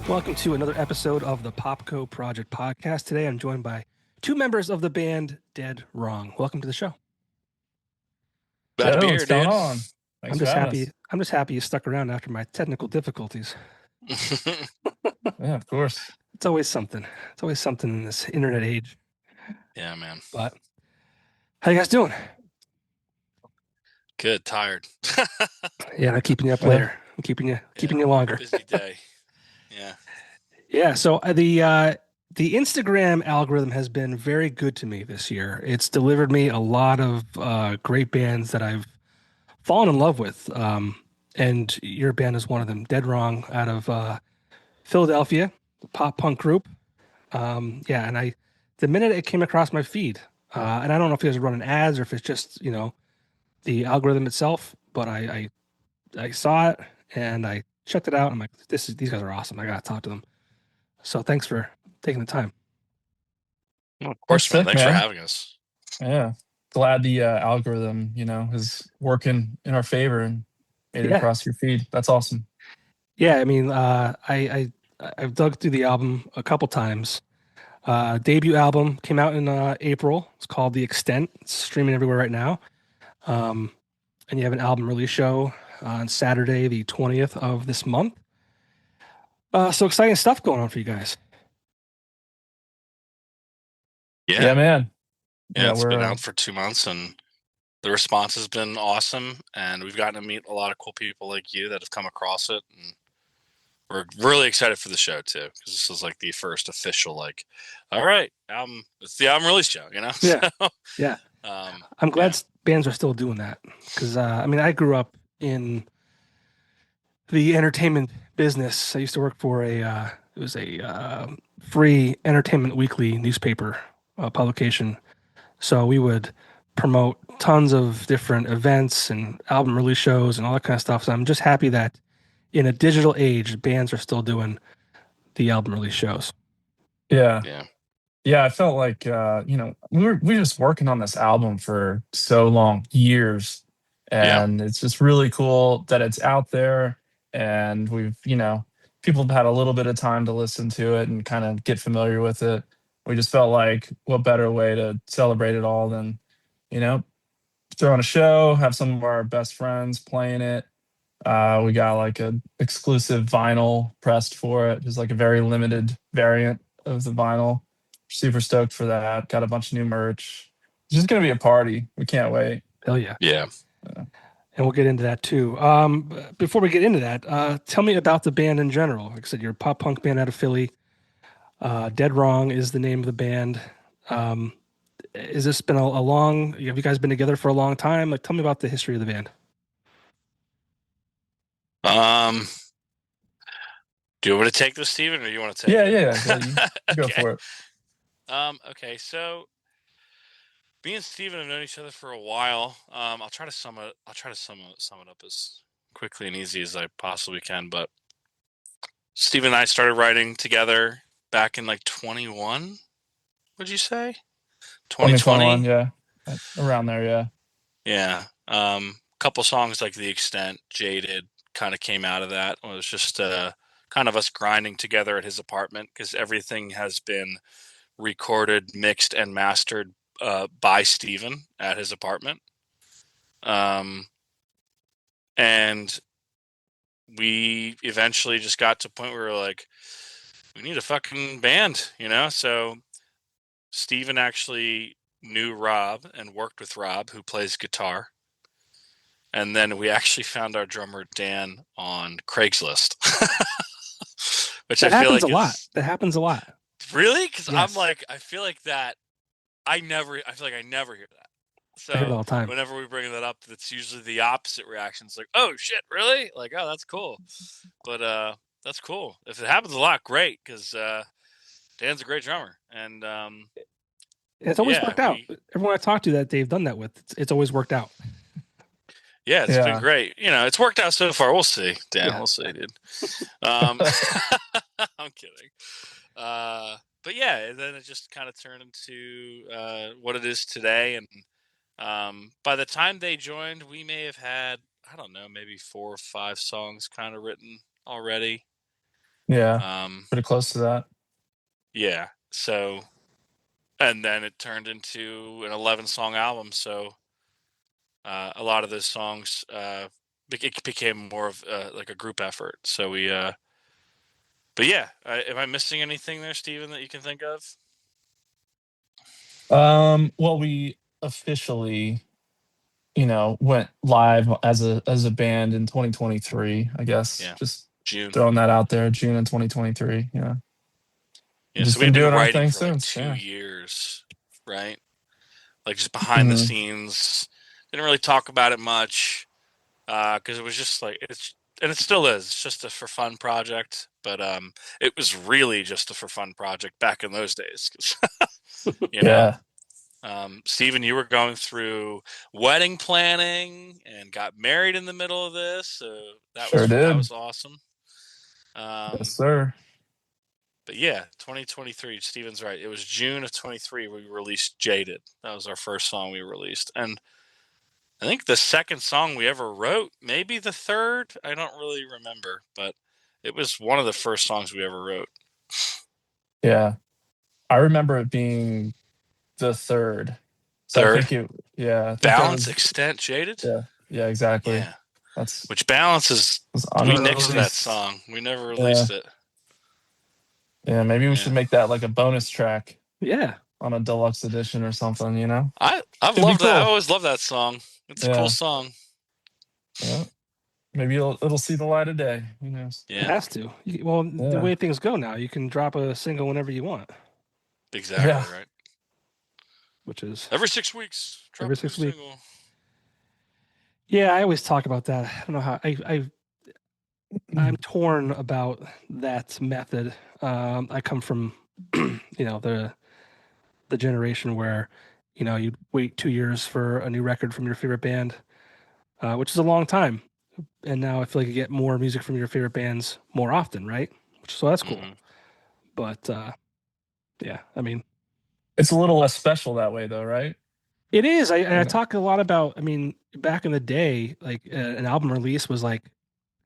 Welcome to another episode of the Popko Project Podcast. Today I'm joined by two members of the band Dead Wrong. Welcome to the show. Glad to be here, what's going dude. on? Thanks for having us. I'm just happy you stuck around after my technical difficulties. Yeah, of course. It's always something. It's always something in this internet age. Yeah, man. But how you guys doing? Good. Tired. Yeah, I'm keeping you up later. I'm keeping you longer. Busy day. Yeah. Yeah. So the Instagram algorithm has been very good to me this year. It's delivered me a lot of great bands that I've fallen in love with. And your band is one of them, Dead Wrong, out of Philadelphia, the pop punk group. And the minute it came across my feed, and I don't know if you guys are running ads or if it's just, the algorithm itself, but I saw it and I checked it out. I'm like, these guys are awesome. I got to talk to them. So thanks for taking the time. Well, of course, man. Thanks for having us. Yeah. Glad the algorithm, is working in our favor and made it across your feed. That's awesome. Yeah. I mean, I've dug through the album a couple times. Debut album came out in April. It's called The Extent. It's streaming everywhere right now. And you have an album release show on Saturday, the 20th of this month. So exciting stuff going on for you guys. Yeah, man. Yeah, it's been out for 2 months and the response has been awesome. And we've gotten to meet a lot of cool people like you that have come across it. And we're really excited for the show too, because this is like the first official, all right, it's the album release show, Yeah. So, yeah. I'm glad bands are still doing that because, I grew up in the entertainment business. I used to work for it was a free Entertainment Weekly newspaper publication. So we would promote tons of different events and album release shows and all that kind of stuff. So I'm just happy that in a digital age, bands are still doing the album release shows. Yeah. I felt like, we were just working on this album for so long, years. And it's just really cool that it's out there. And we've, people have had a little bit of time to listen to it and kind of get familiar with it. We just felt like what better way to celebrate it all than, throw on a show, have some of our best friends playing it. We got like an exclusive vinyl pressed for it. There's like a very limited variant of the vinyl. Super stoked for that. Got a bunch of new merch. It's just going to be a party. We can't wait. Hell yeah. Yeah. And we'll get into that too. Before we get into that, tell me about the band in general. Like I said, you're a pop punk band out of Philly. Dead Wrong is the name of the band. Has this been a long, have you guys been together for a long time? Like, tell me about the history of the band. Do you want me to take this, Steven, or you want to take it? Yeah. Go for it. Okay, so me and Steven have known each other for a while. I'll try to sum it up as quickly and easy as I possibly can. But Steven and I started writing together back in 21. Would you say 2020? Yeah, around there. Yeah. Yeah. Couple songs like The Extent, Jaded, kind of came out of that. It was just kind of us grinding together at his apartment because everything has been recorded, mixed, and mastered by Steven at his apartment. And we eventually just got to a point where we were like, we need a fucking band, So Steven actually knew Rob and worked with Rob, who plays guitar. And then we actually found our drummer, Dan, on Craigslist. Which that happens a lot. That happens a lot. Really? Because yes. I feel like I never hear that. So I hear it all the time. Whenever we bring that up, that's usually the opposite reaction. It's like, oh shit, really? Like, oh, that's cool. But that's cool. If it happens a lot, great, because Dan's a great drummer. And it's always worked out. Everyone I talked to that they've done that with, it's always worked out. Yeah, it's been great. It's worked out so far. We'll see, Dan. Yeah. We'll see, dude. I'm kidding. But yeah, and then it just kind of turned into what it is today. And by the time they joined, we may have had, I don't know, maybe 4 or 5 songs kind of written already. Yeah. Pretty close to that. Yeah. So, and then it turned into an 11-song album. So a lot of those songs, it became more of like a group effort. So we, but yeah, am I missing anything there, Steven, that you can think of? Well, we officially, went live as a band in 2023, I guess. Yeah. Just June. throwing that out there, June in 2023. Yeah. Yeah. Just So we've been doing our writing thing for like since. 2 Yeah. years, right? Like just behind the scenes. Didn't really talk about it much because it was just like and it still is. It's just a for fun project, but it was really just a for fun project back in those days. Yeah. Steven, you were going through wedding planning and got married in the middle of this, so that was awesome. Yes, sir. But yeah, 2023. Steven's right. It was June of 23 we released "Jaded." That was our first song we released, and I think the second song we ever wrote, maybe the third. I don't really remember, but it was one of the first songs we ever wrote. Yeah, I remember it being the third. So third. I think Balance, Extent, Jaded. Yeah, exactly. Yeah, which Balance is. We nixed that song. We never released it. Yeah, maybe we should make that like a bonus track. Yeah, on a deluxe edition or something. I've loved that. I always love that song. It's a cool song. Yeah. Maybe it'll see the light of day. Who knows? Yeah. It has to. The way things go now, you can drop a single whenever you want. Exactly right. Which is every 6 weeks. Every 6 weeks. Yeah, I always talk about that. I don't know how I'm torn about that method. I come from the generation where you'd wait 2 years for a new record from your favorite band, which is a long time. And now I feel like you get more music from your favorite bands more often, right? So that's cool. But yeah, I mean, it's a little less special that way, though, right? It is. I talk a lot about. I mean, back in the day, like an album release was like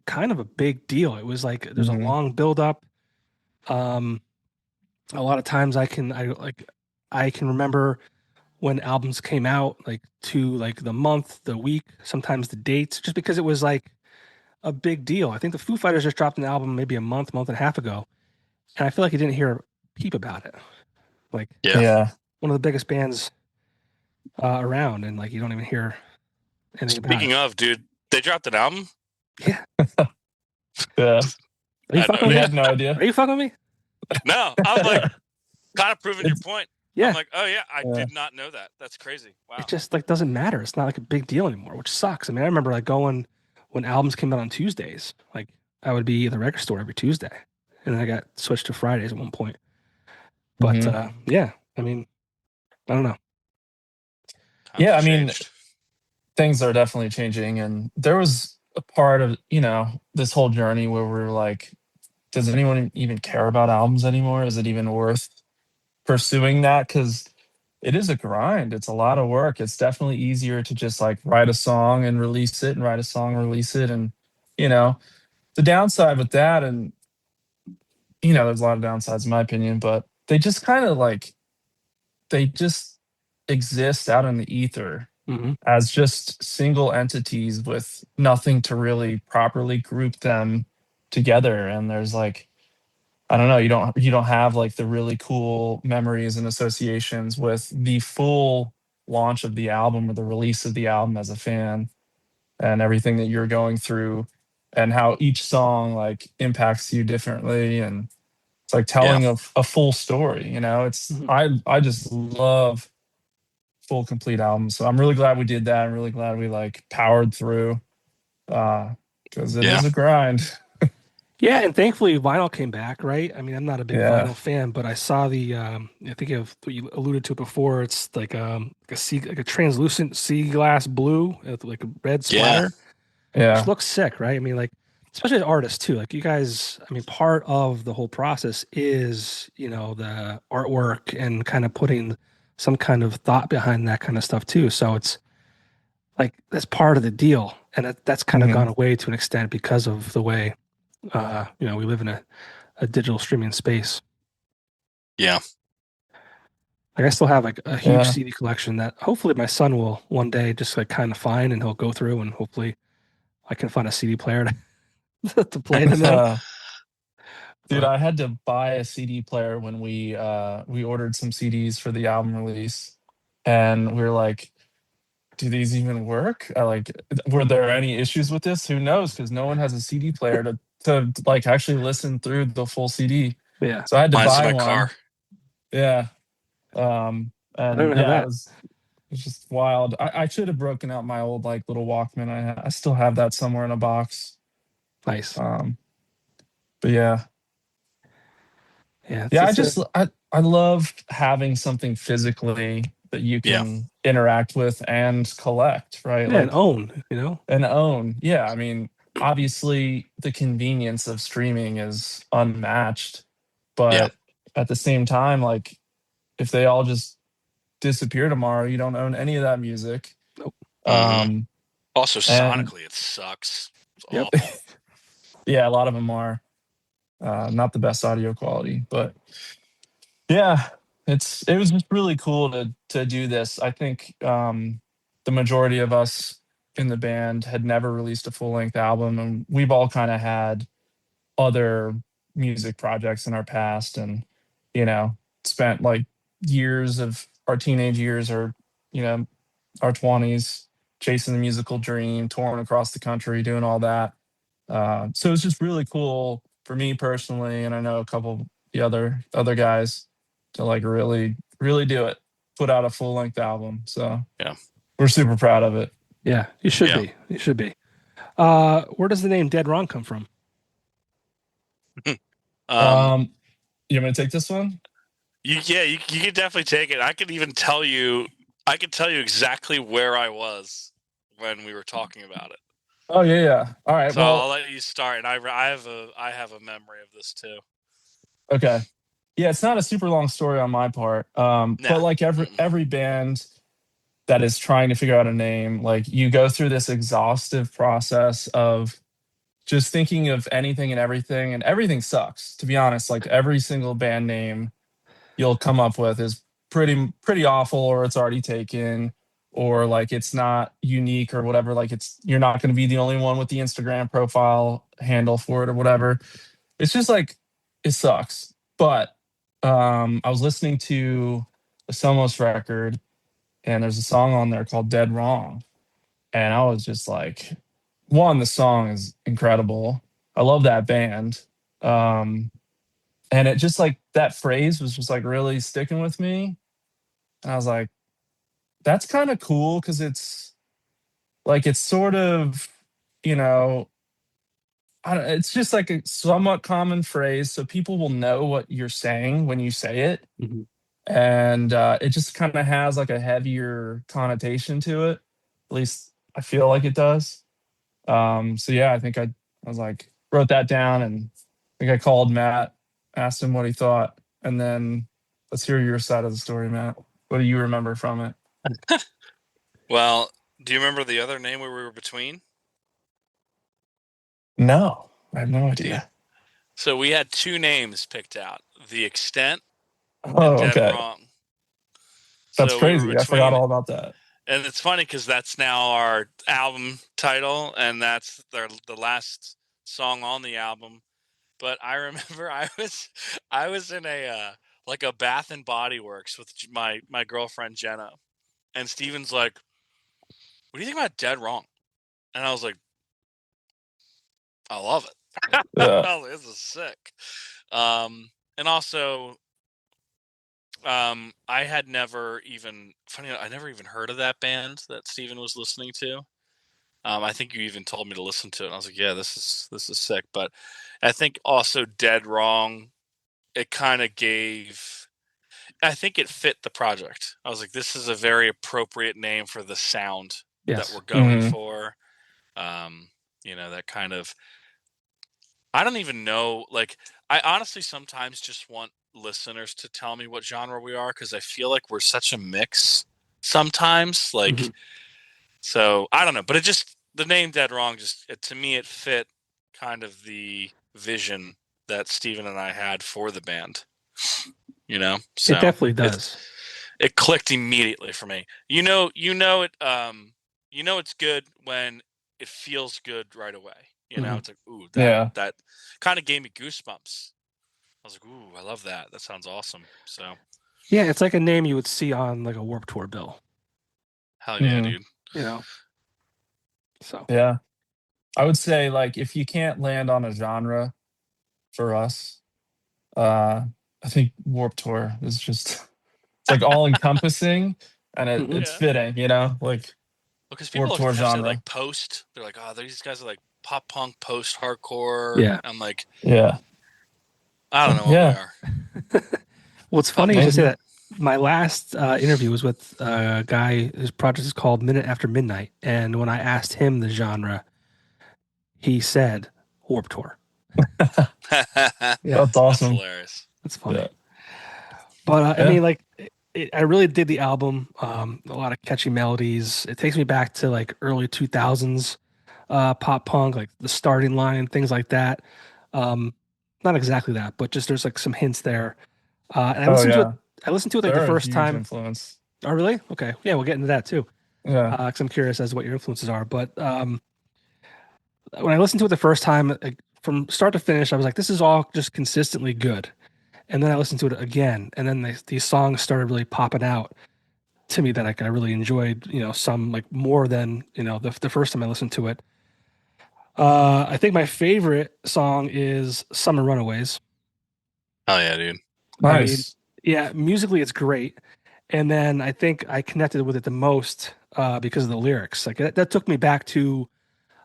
kind of a big deal. It was like there's a long build up. A lot of times I can remember when albums came out, like to like the month, the week, sometimes the dates, just because it was like a big deal. I think the Foo Fighters just dropped an album maybe a month and a half ago, and I feel like you didn't hear a peep about it. Like, one of the biggest bands around, and like you don't even hear anything about it. Speaking of, dude, they dropped an album? Yeah. Yeah. Are you fucking with me? I had no idea. Are you fucking with me? No, I'm like kind of proving your point. Yeah. I'm like, oh yeah, I did not know that. That's crazy. Wow. It just like doesn't matter. It's not like a big deal anymore, which sucks. I mean, I remember like going when albums came out on Tuesdays. Like I would be at the record store every Tuesday, and then I got switched to Fridays at one point. But yeah, I mean, I don't know. Yeah, I mean, things are definitely changing, and there was a part of this whole journey where we were like, does anyone even care about albums anymore? Is it even worth pursuing that? Because it is a grind. It's a lot of work. It's definitely easier to just like write a song and release it, and write a song and release it. And the downside with that, and there's a lot of downsides in my opinion, but they just kind of like they just exist out in the ether as just single entities with nothing to really properly group them together. And there's like, I don't know, you don't have like the really cool memories and associations with the full launch of the album or the release of the album as a fan, and everything that you're going through and how each song like impacts you differently. And it's like telling a full story, it's I just love full complete albums. So I'm really glad we did that. I'm really glad we like powered through because it is a grind. Yeah, and thankfully vinyl came back, right? I mean, I'm not a big vinyl fan, but I saw the I think you alluded to it before. It's like a translucent sea glass blue with like a red splatter. Yeah. Which looks sick, right? I mean, like especially as artists too. Like you guys, I mean, part of the whole process is, the artwork and kind of putting some kind of thought behind that kind of stuff too. So it's like that's part of the deal, and that's kind of gone away to an extent because of the way we live in a a digital streaming space. Yeah. Like I still have like a huge Yeah. CD collection that hopefully my son will one day just like kind of find, and he'll go through, and hopefully I can find a CD player to play them on. Dude, But I had to buy a CD player when we ordered some CDs for the album release, and we were like, do these even work? Were there any issues with this? Who knows? Because no one has a CD player to like actually listen through the full CD. yeah, So I had to Mine's in buy my one. car. Yeah. I don't And even have yeah, that. it's just wild. I should have broken out my old like little Walkman. I still have that somewhere in a box. Nice. But yeah. Yeah, Yeah, I love having something physically that you Yeah. can interact with and collect, right? and Like own, you know. and own. Yeah, I mean, obviously the convenience of streaming is unmatched, Yeah. but at the same time, like if they all just disappear tomorrow, you don't own any of that music. Nope. Also, And sonically, it sucks. It's Yep. awful. yeah, a lot of them are not the best audio quality, but yeah, it was just really cool to do this. I think the majority of us in the band had never released a full length album, and we've all kind of had other music projects in our past, and you know, spent like years of our teenage years or you know our 20s chasing the musical dream, touring across the country, doing all that. So it's just really cool for me personally, and I know a couple of the other guys to like really do it, put out a full length album. So Yeah, we're super proud of it. Yeah, you should Yeah. be. You should be. Where does the name Dead Wrong come from? You want me to take this one? You could definitely take it. I could even tell you. I could tell you exactly where I was when we were talking about it. Oh yeah. All right. So Well, I'll let you start, and I have a memory of this too. okay. Yeah, it's not a super long story on my part. But like every band that is trying to figure out a name, like you go through this exhaustive process of just thinking of anything and everything sucks. To be honest, like every single band name you'll come up with is pretty awful, or it's already taken, or like it's not unique or whatever. Like you're not going to be the only one with the Instagram profile handle for it or whatever. It's just like it sucks. But I was listening to a Somos record, and there's a song on there called Dead Wrong. And I was just like, one, the song is incredible. I love that band. And it just like that phrase was just like really sticking with me. And I was like, that's kind of cool because it's like it's sort of, you know, it's just like a somewhat common phrase. So people will know what you're saying when you say it. Mhm. And it just kind of has like a heavier connotation to it. At least I feel like it does. So yeah, I think I was like wrote that down, and I think I called Matt, asked him what he thought, and then let's hear your side of the story, Matt. What do you remember from it? Well, do you remember the other name we were between? No, I have no idea. So we had two names picked out: The Extent Oh, and Dead okay. Wrong. That's So we were crazy. I forgot all about that. And it's funny because that's now our album title, and that's the last song on the album. But I remember I was in a like a Bath and Body Works with my girlfriend Jenna, and Steven's like, "What do you think about Dead Wrong?" And I was like, "I love it. Yeah. I was like, this is sick." And also, I had never even I never even heard of that band that Steven was listening to. I think you even told me to listen to it. And I was like, yeah, this is sick. But I think also Dead Wrong, it kind of I think it fit the project. I was like, this is a very appropriate name for the sound that we're going for. You know, that kind of, I don't even know. Like, I honestly sometimes just want listeners to tell me what genre we are, because I feel like we're such a mix sometimes. Like, so I don't know, but the name Dead Wrong to me it fit kind of the vision that Steven and I had for the band. So it definitely does. It clicked immediately for me. It. It's good when it feels good right away. It's like, ooh, that kind of gave me goosebumps. I was like, ooh, I love that. That sounds awesome. So yeah, it's like a name you would see on like a Warped Tour bill. Hell yeah, dude. So yeah, I would say like if you can't land on a genre for us, I think Warped Tour is just it's like all encompassing and it's fitting, like because people Warped Tour especially genre. like post, they're like, oh, these guys are like pop punk, post hardcore. Yeah, I'm like, yeah, I don't know what we are. Well, it's funny you should say that. My last interview was with a guy whose project is called Minute After Midnight, and when I asked him the genre, he said Warped Tour. That's awesome. That's hilarious. That's funny. Yeah. But I mean, like, I really did the album. A lot of catchy melodies. It takes me back to like early 2000s pop punk, like the Starting Line, things like that. Not exactly that, but just there's like some hints there. And I listened to it. I listened to it like the first time. Influence. Oh, really? Okay. Yeah, we'll get into that too. Yeah. Because I'm curious as to what your influences are. But when I listened to it the first time, from start to finish, I was like, this is all just consistently good. And then I listened to it again, and then these songs started really popping out to me that I really enjoyed. Some like more than the first time I listened to it. I think my favorite song is "Summer Runaways." Oh yeah, dude. Nice. I mean, yeah, musically it's great. And then I think I connected with it the most because of the lyrics. Like that took me back to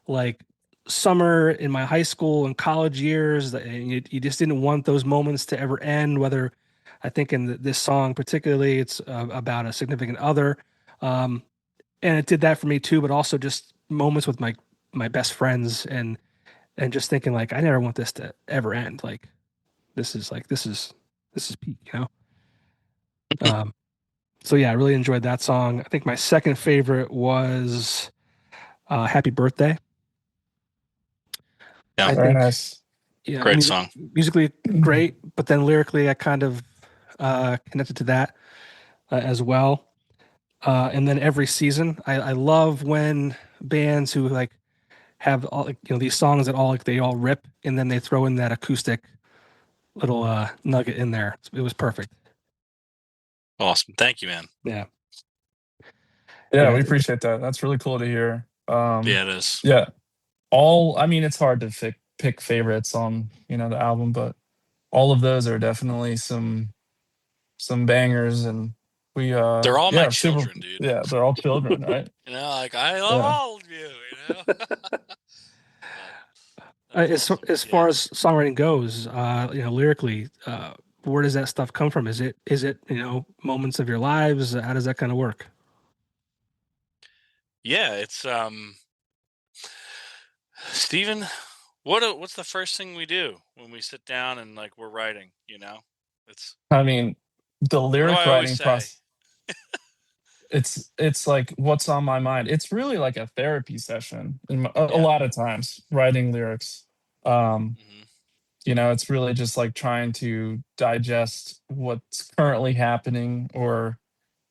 like summer in my high school and college years. And you just didn't want those moments to ever end. Whether I think in this song particularly, it's about a significant other, and it did that for me too. But also just moments with my best friends and just thinking like I never want this to ever end. Like this is peak, So yeah, I really enjoyed that song. I think my second favorite was "Happy Birthday." Yeah, I very think, nice. Yeah, great song. Musically great, but then lyrically, I kind of connected to that as well. And then "Every Season," I love when bands who like have all these songs that they all rip, and then they throw in that acoustic little nugget in there. It was perfect. Awesome. Thank you, man. Yeah. Yeah, we appreciate that. That's really cool to hear. Yeah, it is. Yeah. It's hard to pick favorites on, the album, but all of those are definitely some bangers, and we they're all my children, dude. Yeah, they're all children, right? Like I love all of you, As far as songwriting goes, lyrically, where does that stuff come from? Is it moments of your lives? How does that kind of work? Yeah, it's Steven, what's the first thing we do when we sit down and like we're writing? It's. I mean, the lyric writing process. It's like what's on my mind. It's really like a therapy session. A lot of times writing lyrics. It's really just like trying to digest what's currently happening, or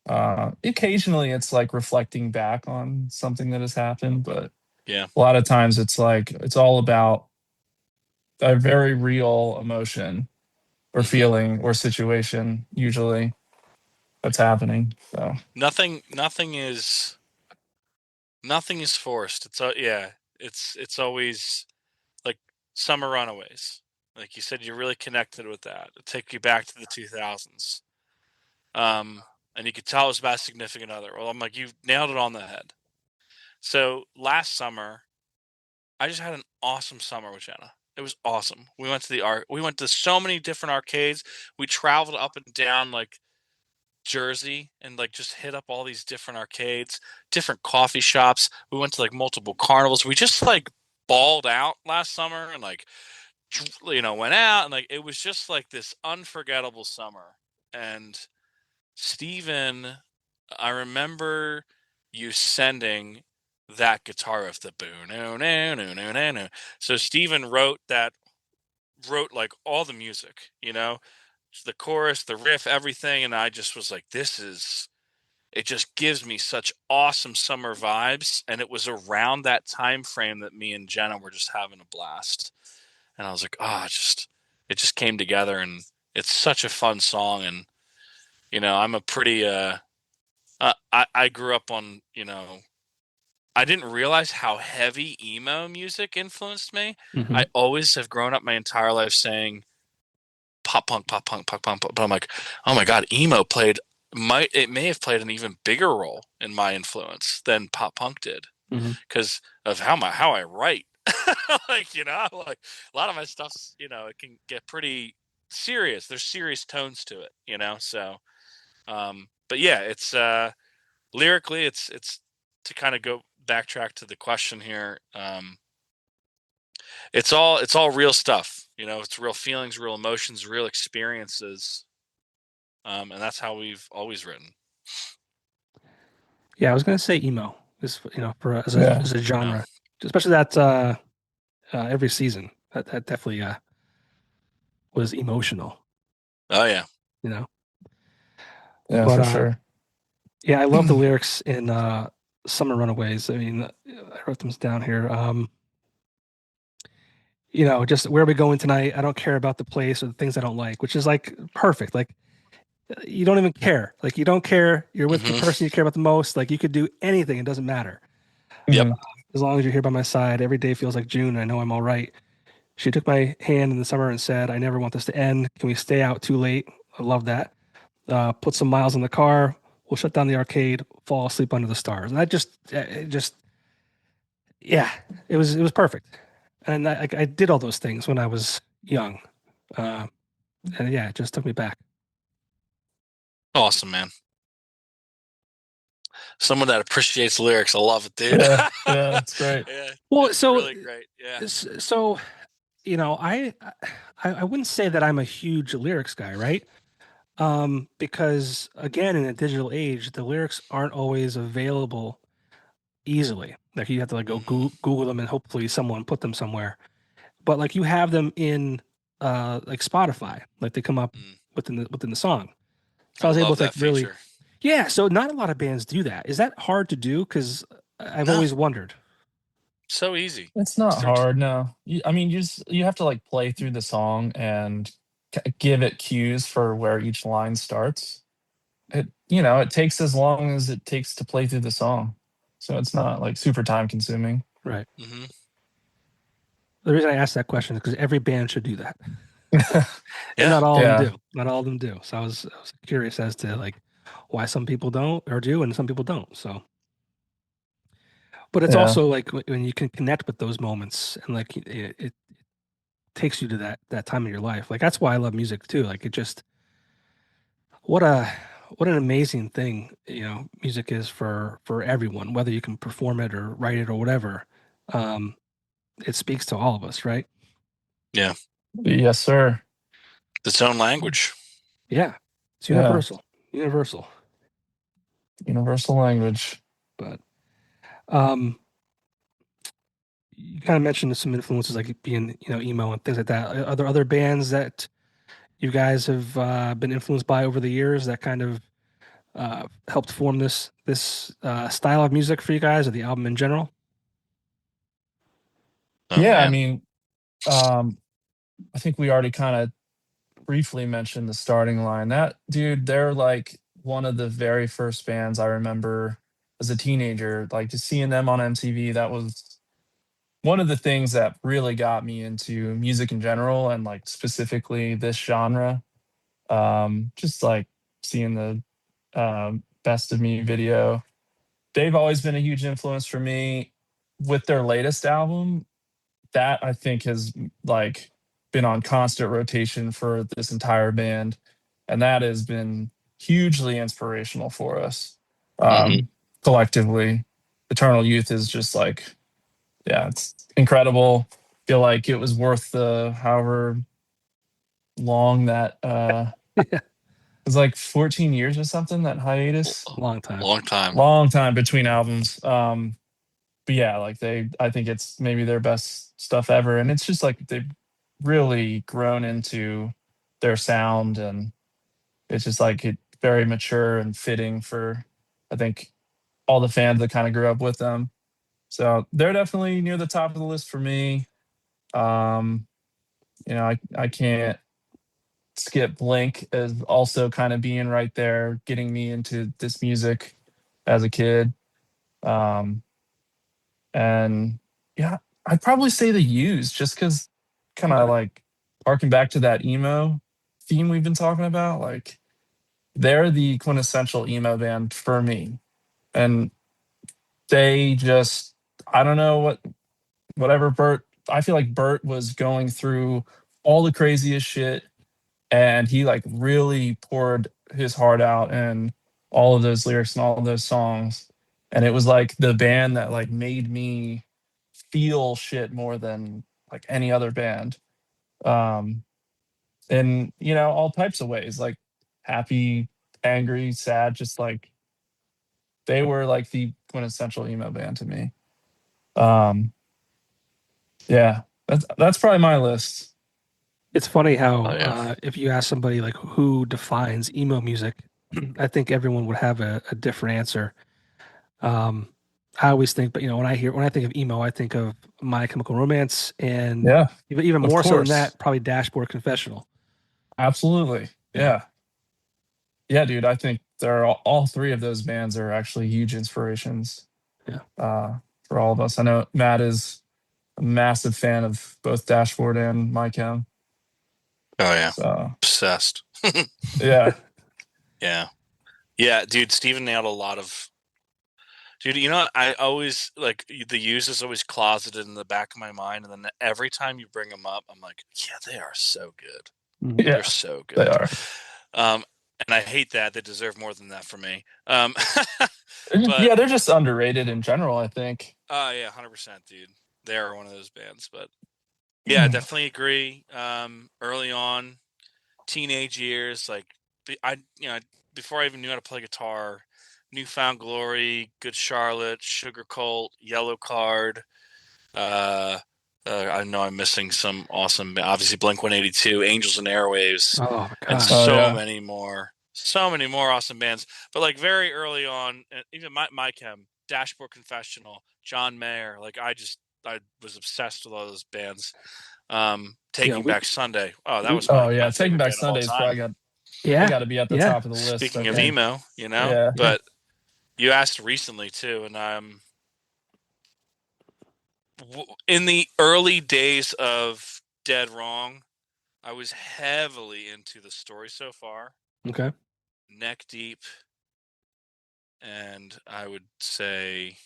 occasionally it's like reflecting back on something that has happened. But yeah, a lot of times it's like it's all about a very real emotion or feeling or situation usually that's happening. So nothing is forced. It's always like Summer Runaways. Like you said, you're really connected with that. It take you back to the 2000s. And you could tell it was about a significant other. Well, I'm like, you've nailed it on the head. So last summer, I just had an awesome summer with Jenna. It was awesome. We went to we went to so many different arcades. We traveled up and down like Jersey and like just hit up all these different arcades, different coffee shops. We went to like multiple carnivals. We just like balled out last summer and like went out and like it was just like this unforgettable summer. And Steven, I remember you sending that guitar riff, the boo no no no no no no. So Steven wrote that wrote like all the music, the chorus, the riff, everything. And I just was like, it just gives me such awesome summer vibes. And it was around that time frame that me and Jenna were just having a blast. And I was like, it just came together, and it's such a fun song. And, I'm a pretty, I grew up on, I didn't realize how heavy emo music influenced me. Mm-hmm. I always have grown up my entire life saying pop punk, pop punk, pop punk. But I'm like, oh my God, emo may have played an even bigger role in my influence than pop punk did, because of how I write. like a lot of my stuff's, it can get pretty serious. There's serious tones to it, so but yeah, it's lyrically, it's to kind of go backtrack to the question here. It's all real stuff, it's real feelings, real emotions, real experiences, and that's how we've always written. Yeah, I was gonna say emo is, as a genre, especially that every season that definitely was emotional. Oh yeah. Yeah, but, for sure. Yeah, I love the lyrics in Summer Runaways. I mean, I wrote them down here. Just where are we going tonight? I don't care about the place or the things I don't like, which is like perfect. Like, you don't even care. Like, you don't care. You're with the person you care about the most. Like, you could do anything. It doesn't matter. Yep. As long as you're here by my side, every day feels like June. And I know I'm all right. She took my hand in the summer and said, I never want this to end. Can we stay out too late? I love that. Put some miles in the car. We'll shut down the arcade, fall asleep under the stars. And that it was perfect. And I did all those things when I was young. And yeah, it just took me back. Awesome, man. Someone that appreciates lyrics. I love it, dude. Yeah, that's great. Yeah, well, it's so really great. Yeah. So, I wouldn't say that I'm a huge lyrics guy, right? Because again, in a digital age, the lyrics aren't always available easily. Like, you have to go Google them and hopefully someone put them somewhere. But like, you have them in like Spotify, like they come up within the song. So I was able to really, yeah. So not a lot of bands do that. Is that hard to do? Because I've always wondered. So easy. It's not hard. No, I mean, you have to like play through the song and give it cues for where each line starts. It takes as long as it takes to play through the song, so it's not like super time consuming. Right. The reason I asked that question is because every band should do that. And not all of them do. Not all of them do. So I was curious as to like why some people don't or do and some people don't. So, but it's also like when you can connect with those moments, and like it takes you to that time of your life. Like, that's why I love music too. Like, it just, what an amazing thing, music is for everyone, whether you can perform it or write it or whatever. It speaks to all of us, right? Yeah. Yes, sir. Its own language. Yeah. It's universal. Universal language. But you kind of mentioned some influences, like being, emo and things like that. Are there other bands that you guys have been influenced by over the years that kind of helped form this style of music for you guys, or the album in general? I mean, I think we already kind of briefly mentioned the Starting Line. That dude, they're like one of the very first bands I remember as a teenager, like just seeing them on MTV. That was one of the things that really got me into music in general, and like specifically this genre. Just like seeing the Best of Me video. They've always been a huge influence for me. With their latest album, that I think has like been on constant rotation for this entire band, and that has been hugely inspirational for us collectively. Eternal Youth is just like, it's incredible. Feel like it was worth the however long that it was, like 14 years or something, that hiatus. Long time between albums. But yeah, like I think it's maybe their best stuff ever, and it's just like really grown into their sound, and it's just like it very mature and fitting for, I think, all the fans that kind of grew up with them. So they're definitely near the top of the list for me. I can't skip Blink as also kind of being right there, getting me into this music as a kid. And yeah, I'd probably say the Used, just because kind of like harking back to that emo theme we've been talking about. Like, they're the quintessential emo band for me. And they just, I don't know whatever I feel like Bert was going through all the craziest shit, and he like really poured his heart out in all of those lyrics and all of those songs. And it was like the band that like made me feel shit more than like any other band. In all types of ways, like happy, angry, sad, just like they were like the quintessential emo band to me. Yeah, that's probably my list. It's funny how if you ask somebody like who defines emo music, I think everyone would have a different answer. I always think, but when I think of emo, I think of My Chemical Romance, and Yeah, even of more so than course. that, probably Dashboard Confessional. Absolutely. Yeah. Yeah, dude. I think they're all three of those bands are actually huge inspirations. Yeah. For all of us. I know Matt is a massive fan of both Dashboard and My Chem. Oh yeah. So obsessed. Yeah. Yeah, dude, Steven nailed a lot of. Dude, I always like the Used is always closeted in the back of my mind, and then every time you bring them up, I'm like, yeah, they are so good. Yeah, they're so good. They are. And I hate that. They deserve more than that from me. But yeah, they're just underrated in general, I think. Yeah, 100%, dude. They are one of those bands, but yeah, definitely agree. Early on, teenage years, like before I even knew how to play guitar, Newfound Glory, Good Charlotte, Sugar Cult, Yellow Card. I know I'm missing some awesome, obviously Blink-182, Angels and Airwaves, and many more. So many more awesome bands. But like very early on, and even my Chem, Dashboard Confessional, John Mayer, like I was obsessed with all those bands. Taking Back Sunday. Oh, that was my Taking Back Sunday is probably got to be at the top of the list. Speaking of emo, but you asked recently too, and in the early days of Dead Wrong, I was heavily into The Story So Far. Okay. Neck Deep, and I would say,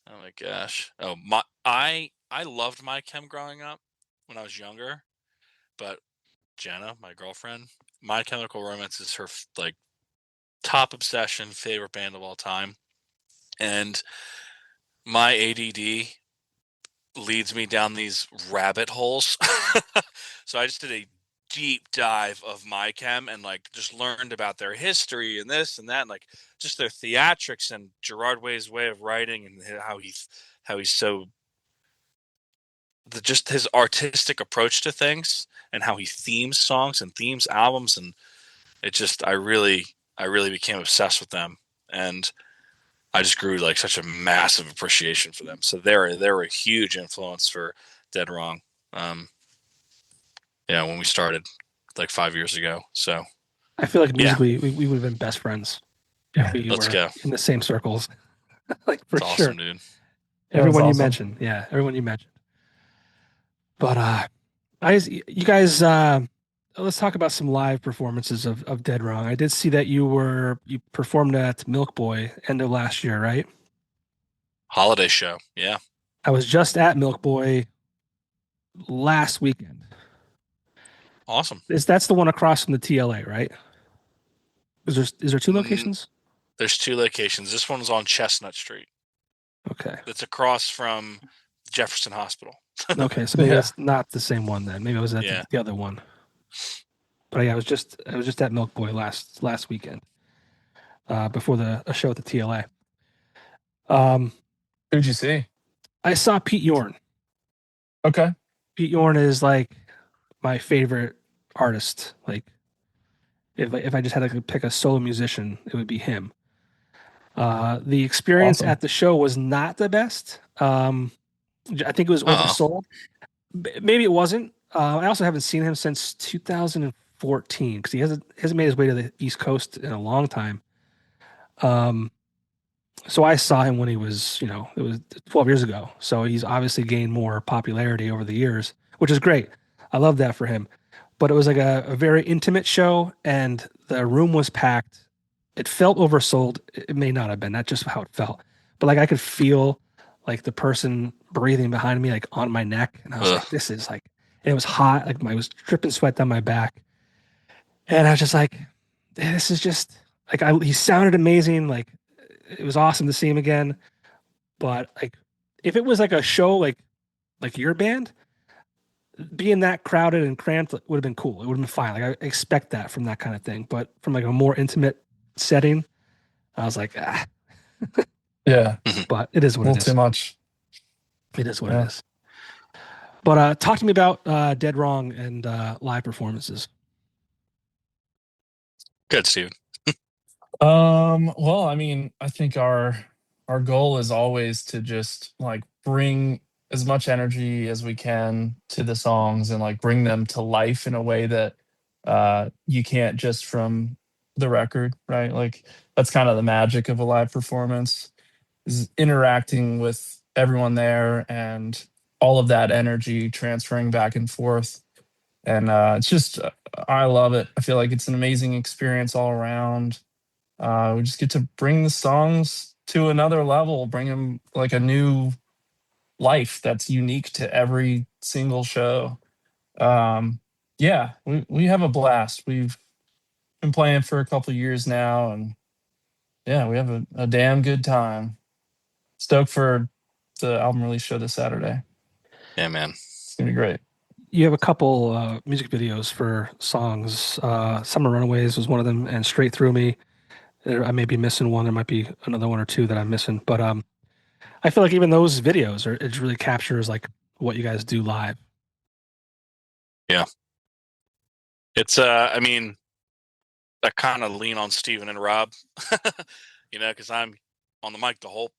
oh my gosh, I loved My Chem growing up when I was younger, but Jenna, my girlfriend, My Chemical Romance is her like top obsession, favorite band of all time, and my ADD leads me down these rabbit holes. So I just did a deep dive of My Chem and like just learned about their history and this and that, and like just their theatrics and Gerard Way's way of writing and how he's so just his artistic approach to things and how he themes songs and themes albums, and it just I really became obsessed with them, and I just grew like such a massive appreciation for them. So they're a huge influence for Dead Wrong. When we started like 5 years ago. So I feel like musically we would have been best friends if we Let's were go. in the same circles. Like for That's sure. Awesome, dude. Everyone you mentioned. Yeah, everyone you mentioned. But you guys let's talk about some live performances of Dead Wrong. I did see that you performed at Milk Boy end of last year, right? Holiday show, yeah. I was just at Milk Boy last weekend. Awesome. That's the one across from the TLA, right? Is there two locations? There's two locations. This one is on Chestnut Street. Okay. It's across from Jefferson Hospital. Okay, so maybe that's not the same one then. Maybe it was at the other one. But yeah, I was just at Milk Boy last weekend, before a show at the TLA. Who'd you see? I saw Pete Yorn. Okay. Pete Yorn is like my favorite artist. Like if I just had to pick a solo musician, it would be him. The experience Awesome. at the show was not the best. I think it was oversold. Maybe it wasn't. I also haven't seen him since 2014 because he hasn't made his way to the East Coast in a long time. So I saw him when he was, it was 12 years ago. So he's obviously gained more popularity over the years, which is great. I love that for him. But it was like a very intimate show, and the room was packed. It felt oversold. It may not have been. That's just how it felt. But like I could feel like the person breathing behind me, like on my neck, and I was like, "This is like." And it was hot. Like I was dripping sweat down my back, and I was just like, "This is just like." He sounded amazing. Like it was awesome to see him again. But like, if it was like a show like your band, being that crowded and cramped would have been cool. It would have been fine. Like I expect that from that kind of thing. But from like a more intimate setting, I was like, ah. Yeah. But it is what it is. Too much. It is what it is. But talk to me about Dead Wrong and live performances. Good, Steve. Well, I mean, I think our goal is always to just like bring as much energy as we can to the songs and like bring them to life in a way that you can't just from the record, right? Like that's kind of the magic of a live performance, is interacting with everyone there and all of that energy transferring back and forth. And it's just, I love it. I feel like it's an amazing experience all around. We just get to bring the songs to another level, bring them like a new life that's unique to every single show. Yeah, we have a blast. We've been playing for a couple of years now, and yeah, we have a damn good time. Stoked for the album release show this Saturday. Yeah, man. It's gonna be great. You have a couple music videos for songs. Summer Runaways was one of them, and Straight Through Me. I may be missing one. There might be another one or two that I'm missing. But I feel like even those videos it really captures like what you guys do live. Yeah. It's I mean, I kind of lean on Steven and Rob, because I'm on the mic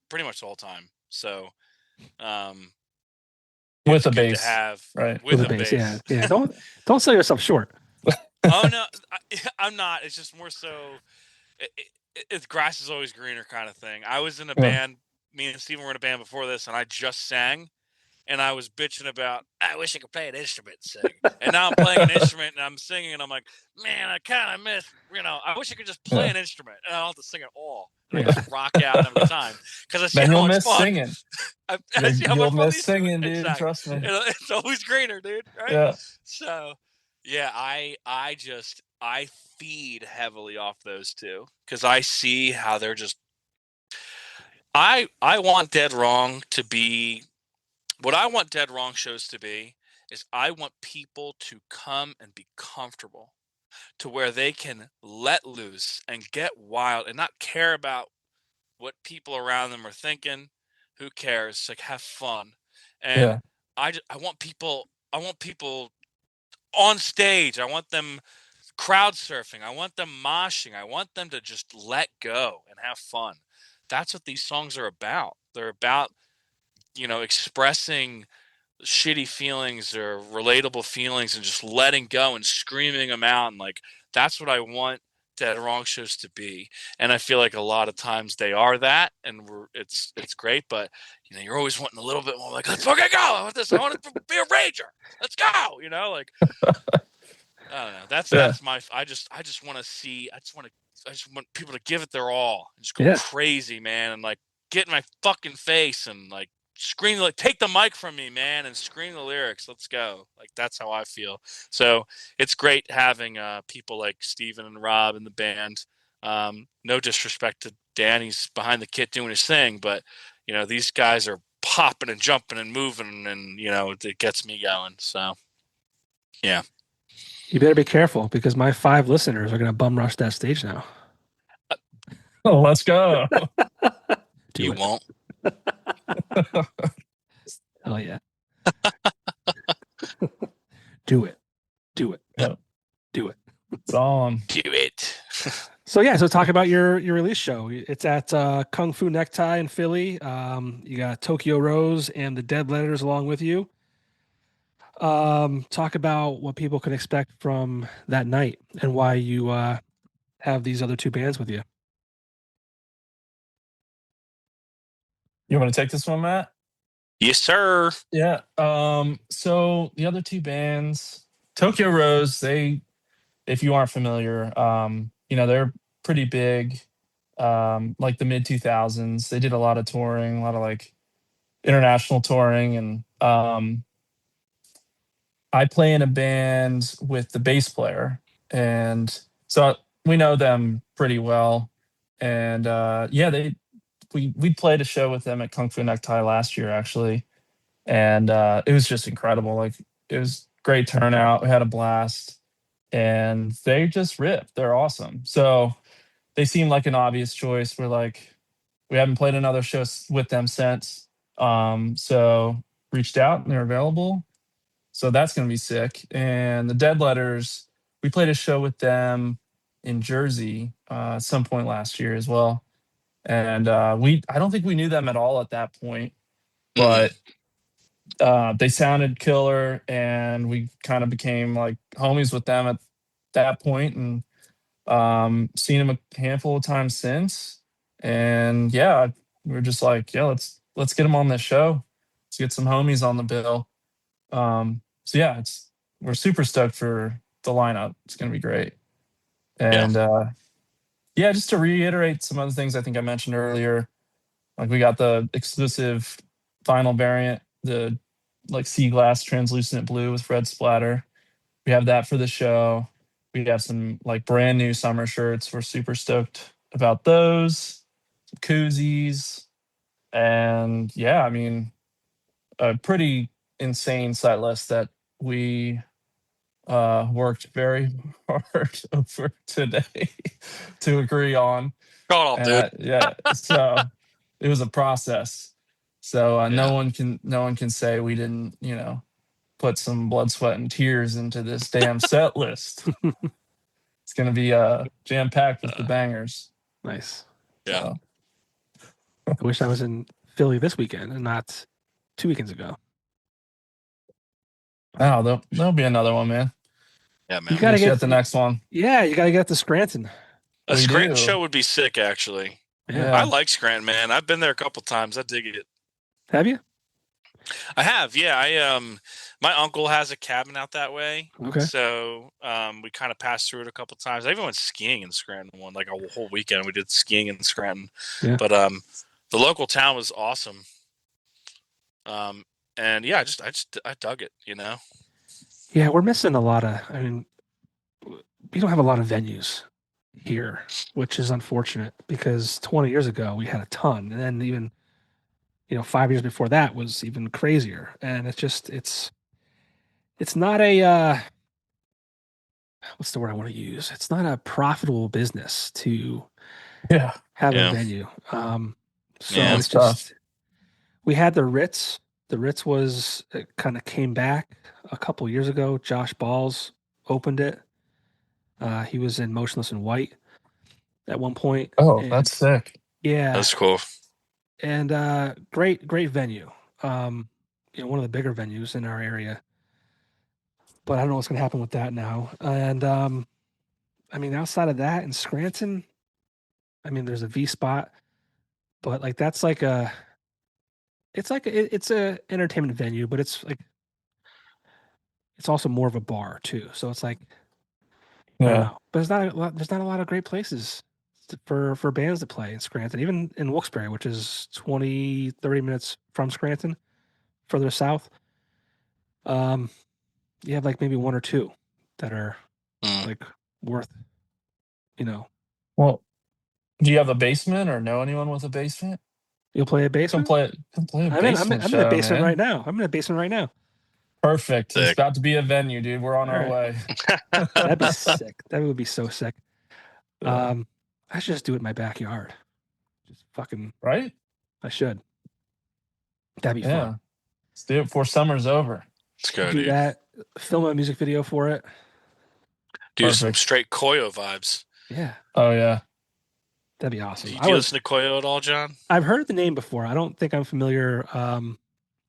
pretty much the whole time. So, with a bass, right? With a bass, yeah. Don't sell yourself short. Oh no, I'm not. It's just more so. It's grass is always greener kind of thing. I was in a band. Me and Steven were in a band before this, and I just sang. And I was bitching about, I wish I could play an instrument and sing. And now I'm playing an instrument and I'm singing and I'm like, man, I kind of miss, I wish I could just play an instrument and I don't have to sing at all. And I just rock out every time. Because I see how much fun. Singing. I see how much fun. You'll miss singing, dude. Exactly. Trust me. It's always greener, dude. Right? Yeah. So, yeah, I feed heavily off those two because I see how they're just, I want Dead Wrong to be, what I want Dead Wrong shows to be is I want people to come and be comfortable to where they can let loose and get wild and not care about what people around them are thinking. Who cares? Like have fun. And I want people on stage. I want them crowd surfing. I want them moshing. I want them to just let go and have fun. That's what these songs are about. They're about expressing shitty feelings or relatable feelings and just letting go and screaming them out. And like, that's what I want Dead Wrong shows to be. And I feel like a lot of times they are that, and it's great, but you're always wanting a little bit more like, let's fucking go. I want this. I want to be a rager. Let's go. Like, I don't know. That's my, I just want to see, I just want people to give it their all and just go crazy, man. And like get in my fucking face and like, scream, like take the mic from me, man, and scream the lyrics. Let's go. Like that's how I feel. So it's great having people like Steven and Rob in the band. No disrespect to Danny's behind the kit doing his thing, but these guys are popping and jumping and moving, and it gets me going. So yeah, you better be careful because my 5 listeners are going to bum rush that stage now. Oh, let's go. You won't. Oh yeah. do it. Yep. Do it. It's on. Do it. So talk about your release show. It's at Kung Fu Necktie in Philly. You got Tokyo Rose and the Dead Letters along with you. Talk about what people can expect from that night and why you have these other 2 bands with you. You want to take this one, Matt? Yes, sir. Yeah. So the other 2 bands, Tokyo Rose, if you aren't familiar, they're pretty big. Like the mid 2000s, they did a lot of touring, a lot of like international touring, and I play in a band with the bass player, and so we know them pretty well. And we played a show with them at Kung Fu Necktie last year, actually, and it was just incredible. Like, it was great turnout. We had a blast, and they just ripped. They're awesome. So they seem like an obvious choice. We haven't played another show with them since. So reached out and they're available. So that's going to be sick. And the Dead Letters, we played a show with them in Jersey at some point last year as well. And I don't think we knew them at all at that point, but they sounded killer, and we kind of became like homies with them at that point, and seen them a handful of times since. And yeah, we were just like, yeah, let's get them on this show. Let's get some homies on the bill. So yeah, we're super stoked for the lineup. It's gonna be great. And just to reiterate some other things I think I mentioned earlier, like we got the exclusive vinyl variant, the like sea glass translucent blue with red splatter. We have that for the show. We have some like brand new summer shirts. We're super stoked about those. Some koozies. And yeah, I mean, a pretty insane set list that we worked very hard over today to agree on. Shut up, dude. So it was a process. So no one can say we didn't, put some blood, sweat, and tears into this damn set list. It's gonna be jam packed with the bangers. Nice. Yeah. So, I wish I was in Philly this weekend and not 2 weekends ago. Oh, there'll be another one, man. Yeah, man. You gotta get the next one. Yeah, you gotta get to Scranton. A Scranton show would be sick, actually. Yeah. I like Scranton, man. I've been there a couple times. I dig it. Have you? I have, yeah. My uncle has a cabin out that way. Okay. So we kind of passed through it a couple times. I even went skiing in Scranton like a whole weekend. We did skiing in Scranton. Yeah. But the local town was awesome. And yeah, I dug it, Yeah, we're missing a lot of. I mean, we don't have a lot of venues here, which is unfortunate because 20 years ago we had a ton, and then even 5 years before that was even crazier. And it's not a what's the word I want to use? It's not a profitable business to have a venue. It's just we had the Ritz. The Ritz kind of came back a couple years ago. Josh Balls opened it. He was in Motionless in White at one point. Oh, that's sick. Yeah. That's cool. And great venue. One of the bigger venues in our area. But I don't know what's going to happen with that now. And I mean, outside of that in Scranton, I mean, there's a V Spot, but like that's like it's a entertainment venue, but it's like it's also more of a bar too. So it's like I don't know. But there's not a lot of great places for bands to play in Scranton, even in Wilkes-Barre, which is 20, 30 minutes from Scranton, further south. You have like maybe one or two that are like worth, Well, do you have a basement or know anyone with a basement? You'll play a basement? Come play a basement I'm in a basement right now. I'm in a basement right now. Perfect. Sick. It's about to be a venue, dude. We're on our way. That'd be sick. That would be so sick. I should just do it in my backyard. Just fucking right. I should. That'd be fun. Let's do it before summer's over. Let's go, do dude. that. Film a music video for it. Do some straight Koyo vibes. Yeah. Oh yeah. That'd be awesome. Do you listen to Koyo at all, John? I've heard the name before. I don't think I'm familiar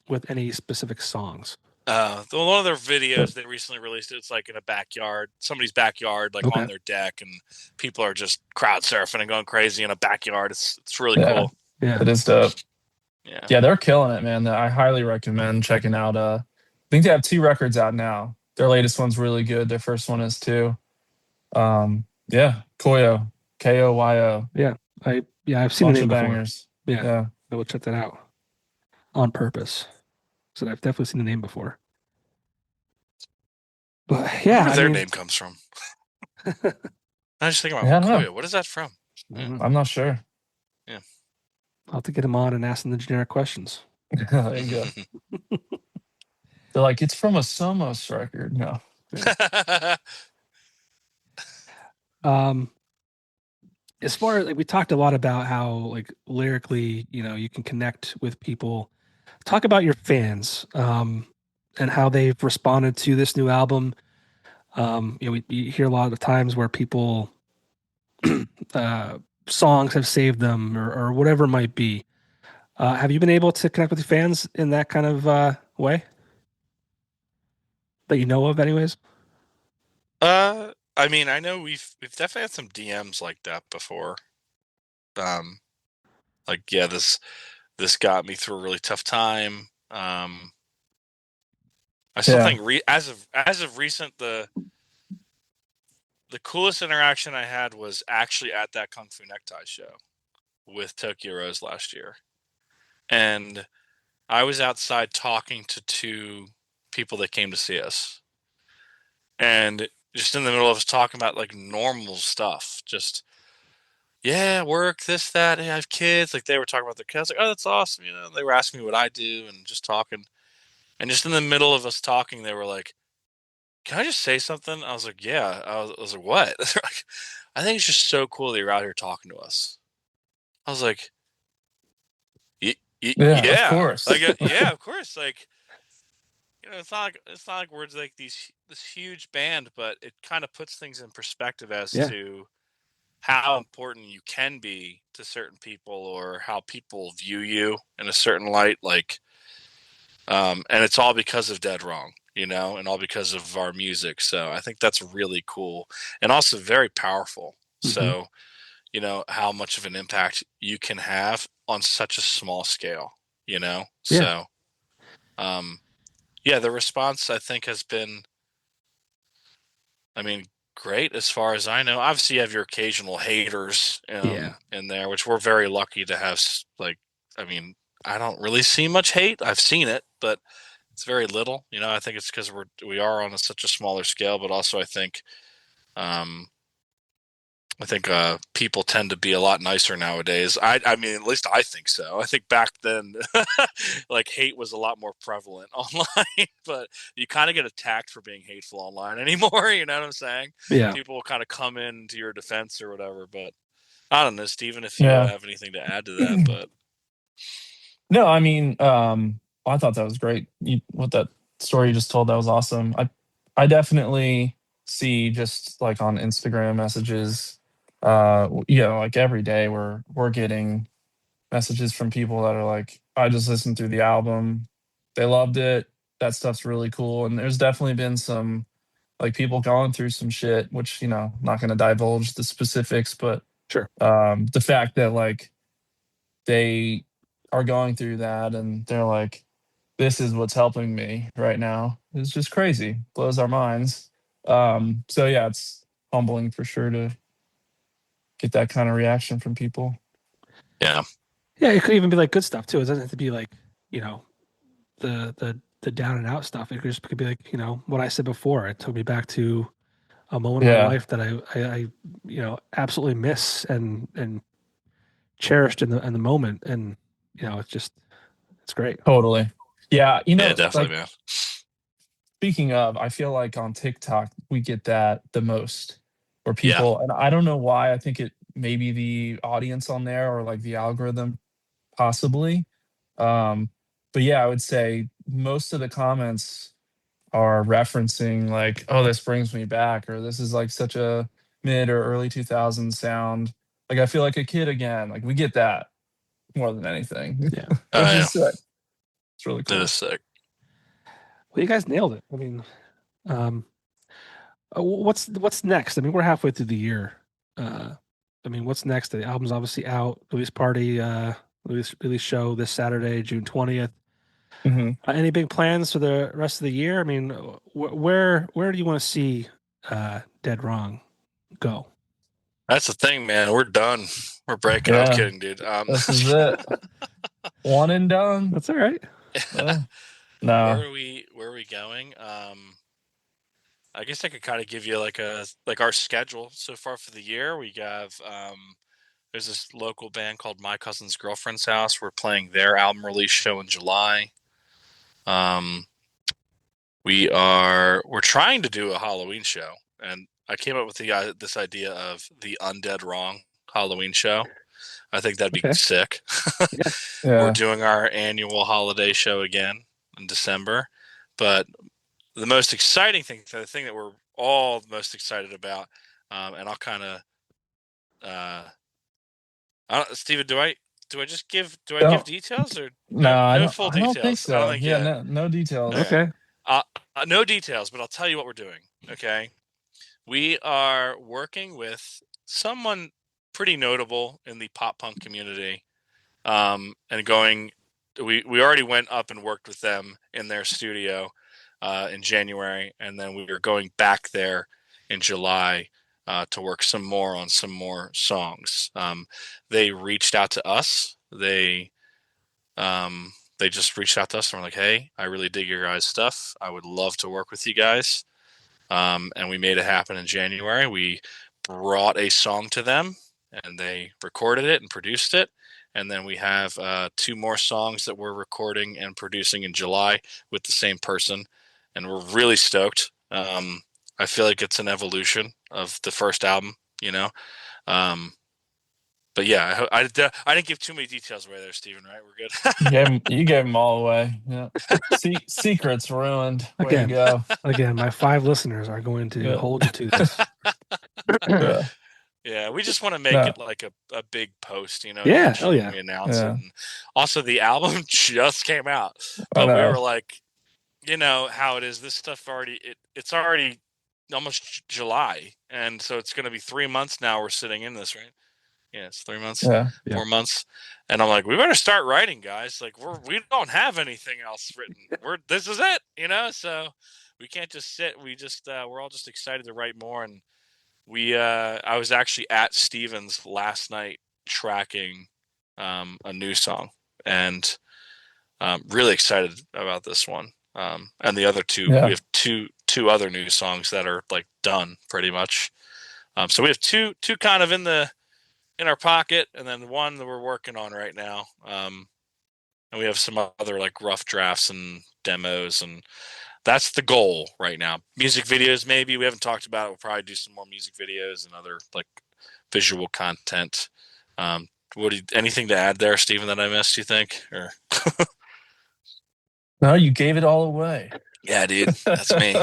with any specific songs. One of their videos they recently released, it's like in a backyard, somebody's backyard, like on their deck, and people are just crowd surfing and going crazy in a backyard. It's really cool. Yeah, it is dope. Yeah, they're killing it, man. I highly recommend checking out. I think they have 2 records out now. Their latest one's really good. Their first one is too. Yeah, Koyo, Koyo. Yeah, I've seen the name before. Bangers. Yeah, I will check that out on purpose. So I've definitely seen the name before. But yeah, where their name comes from. I just think about Koyo. What is that from? I'm not sure. Yeah, I'll have to get him on and ask them the generic questions. There you go. They're like, it's from a Somos record. No. As far as we talked a lot about how lyrically, you can connect with people. Talk about your fans and how they've responded to this new album. We hear a lot of times where people songs have saved them or whatever it might be. Have you been able to connect with your fans in that kind of way that you know of, anyways? I mean, I know we've definitely had some DMs like that before. This got me through a really tough time. I still think as of recent, the coolest interaction I had was actually at that Kung Fu Necktie show with Tokyo Rose last year, and I was outside talking to 2 people that came to see us, and just in the middle of us talking about normal stuff, just work, this, that, I have kids. They were talking about their kids. Oh, that's awesome. They were asking me what I do and just talking. And just in the middle of us talking, they were like, can I just say something? I was like, yeah. I was like, what? I think it's just so cool that you're out here talking to us. I was like, yeah, of course. Yeah, of course. It's not like we're this huge band, but it kind of puts things in perspective as to how important you can be to certain people or how people view you in a certain light. And it's all because of Dead Wrong, and all because of our music. So I think that's really cool and also very powerful. Mm-hmm. So, how much of an impact you can have on such a small scale, So, the response I think has been, great as far as I know. Obviously, you have your occasional haters in there, which we're very lucky to have. I don't really see much hate. I've seen it, but it's very little. I think it's because we are on such a smaller scale, but also I think people tend to be a lot nicer nowadays. I mean, at least I think so. I think back then, hate was a lot more prevalent online, but you kind of get attacked for being hateful online anymore. You know what I'm saying? Yeah. People will kind of come into your defense or whatever, but I don't know, Steven, if you have anything to add to that, but. No, I mean, I thought that was great. What that story you just told, that was awesome. I definitely see just on Instagram messages, every day we're getting messages from people that are like, I just listened through the album. They loved it. That stuff's really cool. And there's definitely been some people going through some shit, which, not going to divulge the specifics, but sure. The fact that they are going through that and they're like, this is what's helping me right now is just crazy. Blows our minds. So yeah, it's humbling for sure to get that kind of reaction from people. Yeah. Yeah, it could even be good stuff too. It doesn't have to be the down and out stuff. It could be what I said before. It took me back to a moment in my life that I absolutely miss and cherished in the moment. And it's great. Totally. Yeah. Yeah, definitely, man. Speaking of, I feel like on TikTok, we get that the most where people, and I don't know why, I think it maybe the audience on there or the algorithm possibly. But yeah, I would say most of the comments are referencing like, oh, this brings me back, or this is like such a mid or early 2000s sound. Like I feel like a kid again. Like we get that more than anything. Yeah. Which is sick. It's really cool. That is sick. Well, you guys nailed it. I mean, what's next? I mean, we're halfway through the year. I mean, what's next? The album's obviously out. Release party, release show this Saturday, June 20th. Mm-hmm. Any big plans for the rest of the year? I mean, where do you want to see Dead Wrong go? That's the thing, man. We're done. We're breaking. Yeah. I'm kidding, dude. This is it. One and done. That's all right. No. Where are we going? I guess I could kind of give you like our schedule so far for the year. We have there's this local band called My Cousin's Girlfriend's House. We're playing their album release show in July. We're trying to do a Halloween show, and I came up with this idea of the Undead Wrong Halloween show. I think that'd be sick. Yeah. We're doing our annual holiday show again in December, but the most exciting thing, the thing that we're all the most excited about, and I'll kind of, Steven, do I give details or no full I details? don't think so. I don't think no details. Okay. No details, but I'll tell you what we're doing. Okay, we are working with someone pretty notable in the pop punk community, and we already went up and worked with them in their studio in January, and then we were going back there in July to work some more songs. They reached out to us. They just reached out to us and were like, "Hey, I really dig your guys' stuff. I would love to work with you guys." And we made it happen in January. We brought a song to them, and they recorded it and produced it. And then we have 2 more songs that we're recording and producing in July with the same person. And we're really stoked. I feel like it's an evolution of the first album, you know? But yeah, I didn't give too many details away there, Steven, right? We're good. You gave them all away. Yeah. Secrets ruined. Way to go. Again, my 5 listeners are going to hold you to this. Yeah, we just want to make it like a big post, you know? Yeah, oh yeah. We announce it. And also, the album just came out, but we were like, you know how it is. This stuff it's already almost July, and so it's going to be 3 months now. We're sitting in this, right? Yeah, it's 3 months, 4 months, and I'm like, we better start writing, guys. Like we don't have anything else written. This is it, you know. So we can't just sit. We're all just excited to write more. And I was actually at Steven's last night tracking a new song, and really excited about this one. And the other 2, we have two other new songs that are like done pretty much. So we have two kind of in our pocket, and then one that we're working on right now. And we have some other like rough drafts and demos, and that's the goal right now. Music videos, maybe we haven't talked about it. We'll probably do some more music videos and other like visual content. Anything to add there, Steven, that I missed, you think? Or no, you gave it all away. Yeah, dude, that's me.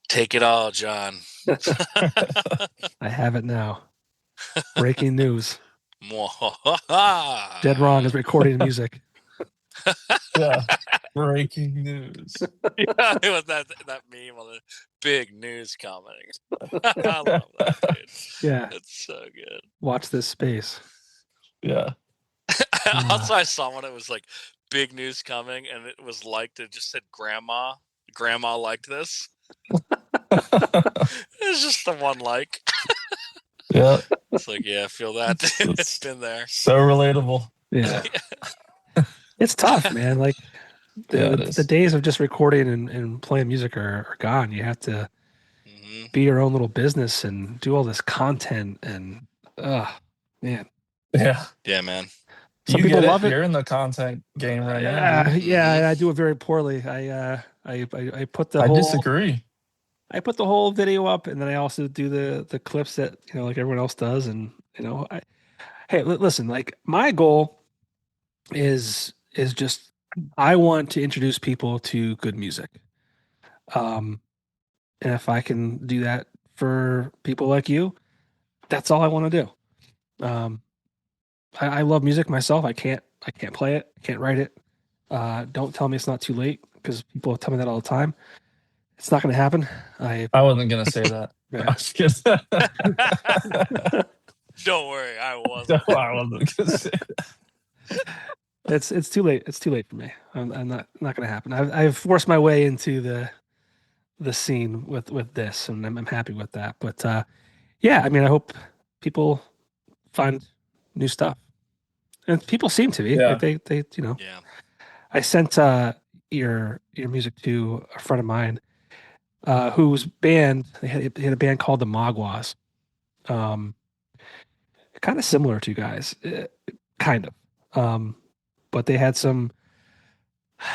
Take it all, John. I have it now. Breaking news. Dead Wrong is recording music. Yeah. Breaking news. Yeah, it was that meme on the big news coming. I love that, dude. Yeah. It's so good. Watch this space. Yeah. Also, I saw one. It was like big news coming, and it was liked. It just said grandma. Grandma liked this. It's just the one like. Yeah. It's like, yeah, I feel that. It's been there. So relatable. Yeah. It's tough, man. Like the days of just recording and playing music are gone. You have to be your own little business and do all this content and man. Yeah. Yeah, man. Some people love it. You're in the content game right now. Yeah, I do it very poorly. I put the whole. I disagree. I put the whole video up, and then I also do the clips that like everyone else does. And hey, listen, like my goal is just I want to introduce people to good music. And if I can do that for people like you, that's all I want to do. I love music myself. I can't play it. I can't write it. Don't tell me it's not too late, because people tell me that all the time. It's not going to happen. I wasn't going to say that. Yeah. I was just Don't worry, I wasn't. No, I wasn't going to say that. It's too late. It's too late for me. I'm not going to happen. I've forced my way into the scene with this, and I'm happy with that. But yeah, I mean, I hope people find new stuff, and people seem to be. Yeah. Like they Yeah. I sent your music to a friend of mine whose band, they had a band called the Mogwais. Kind of similar to you guys, kind of. But they had some.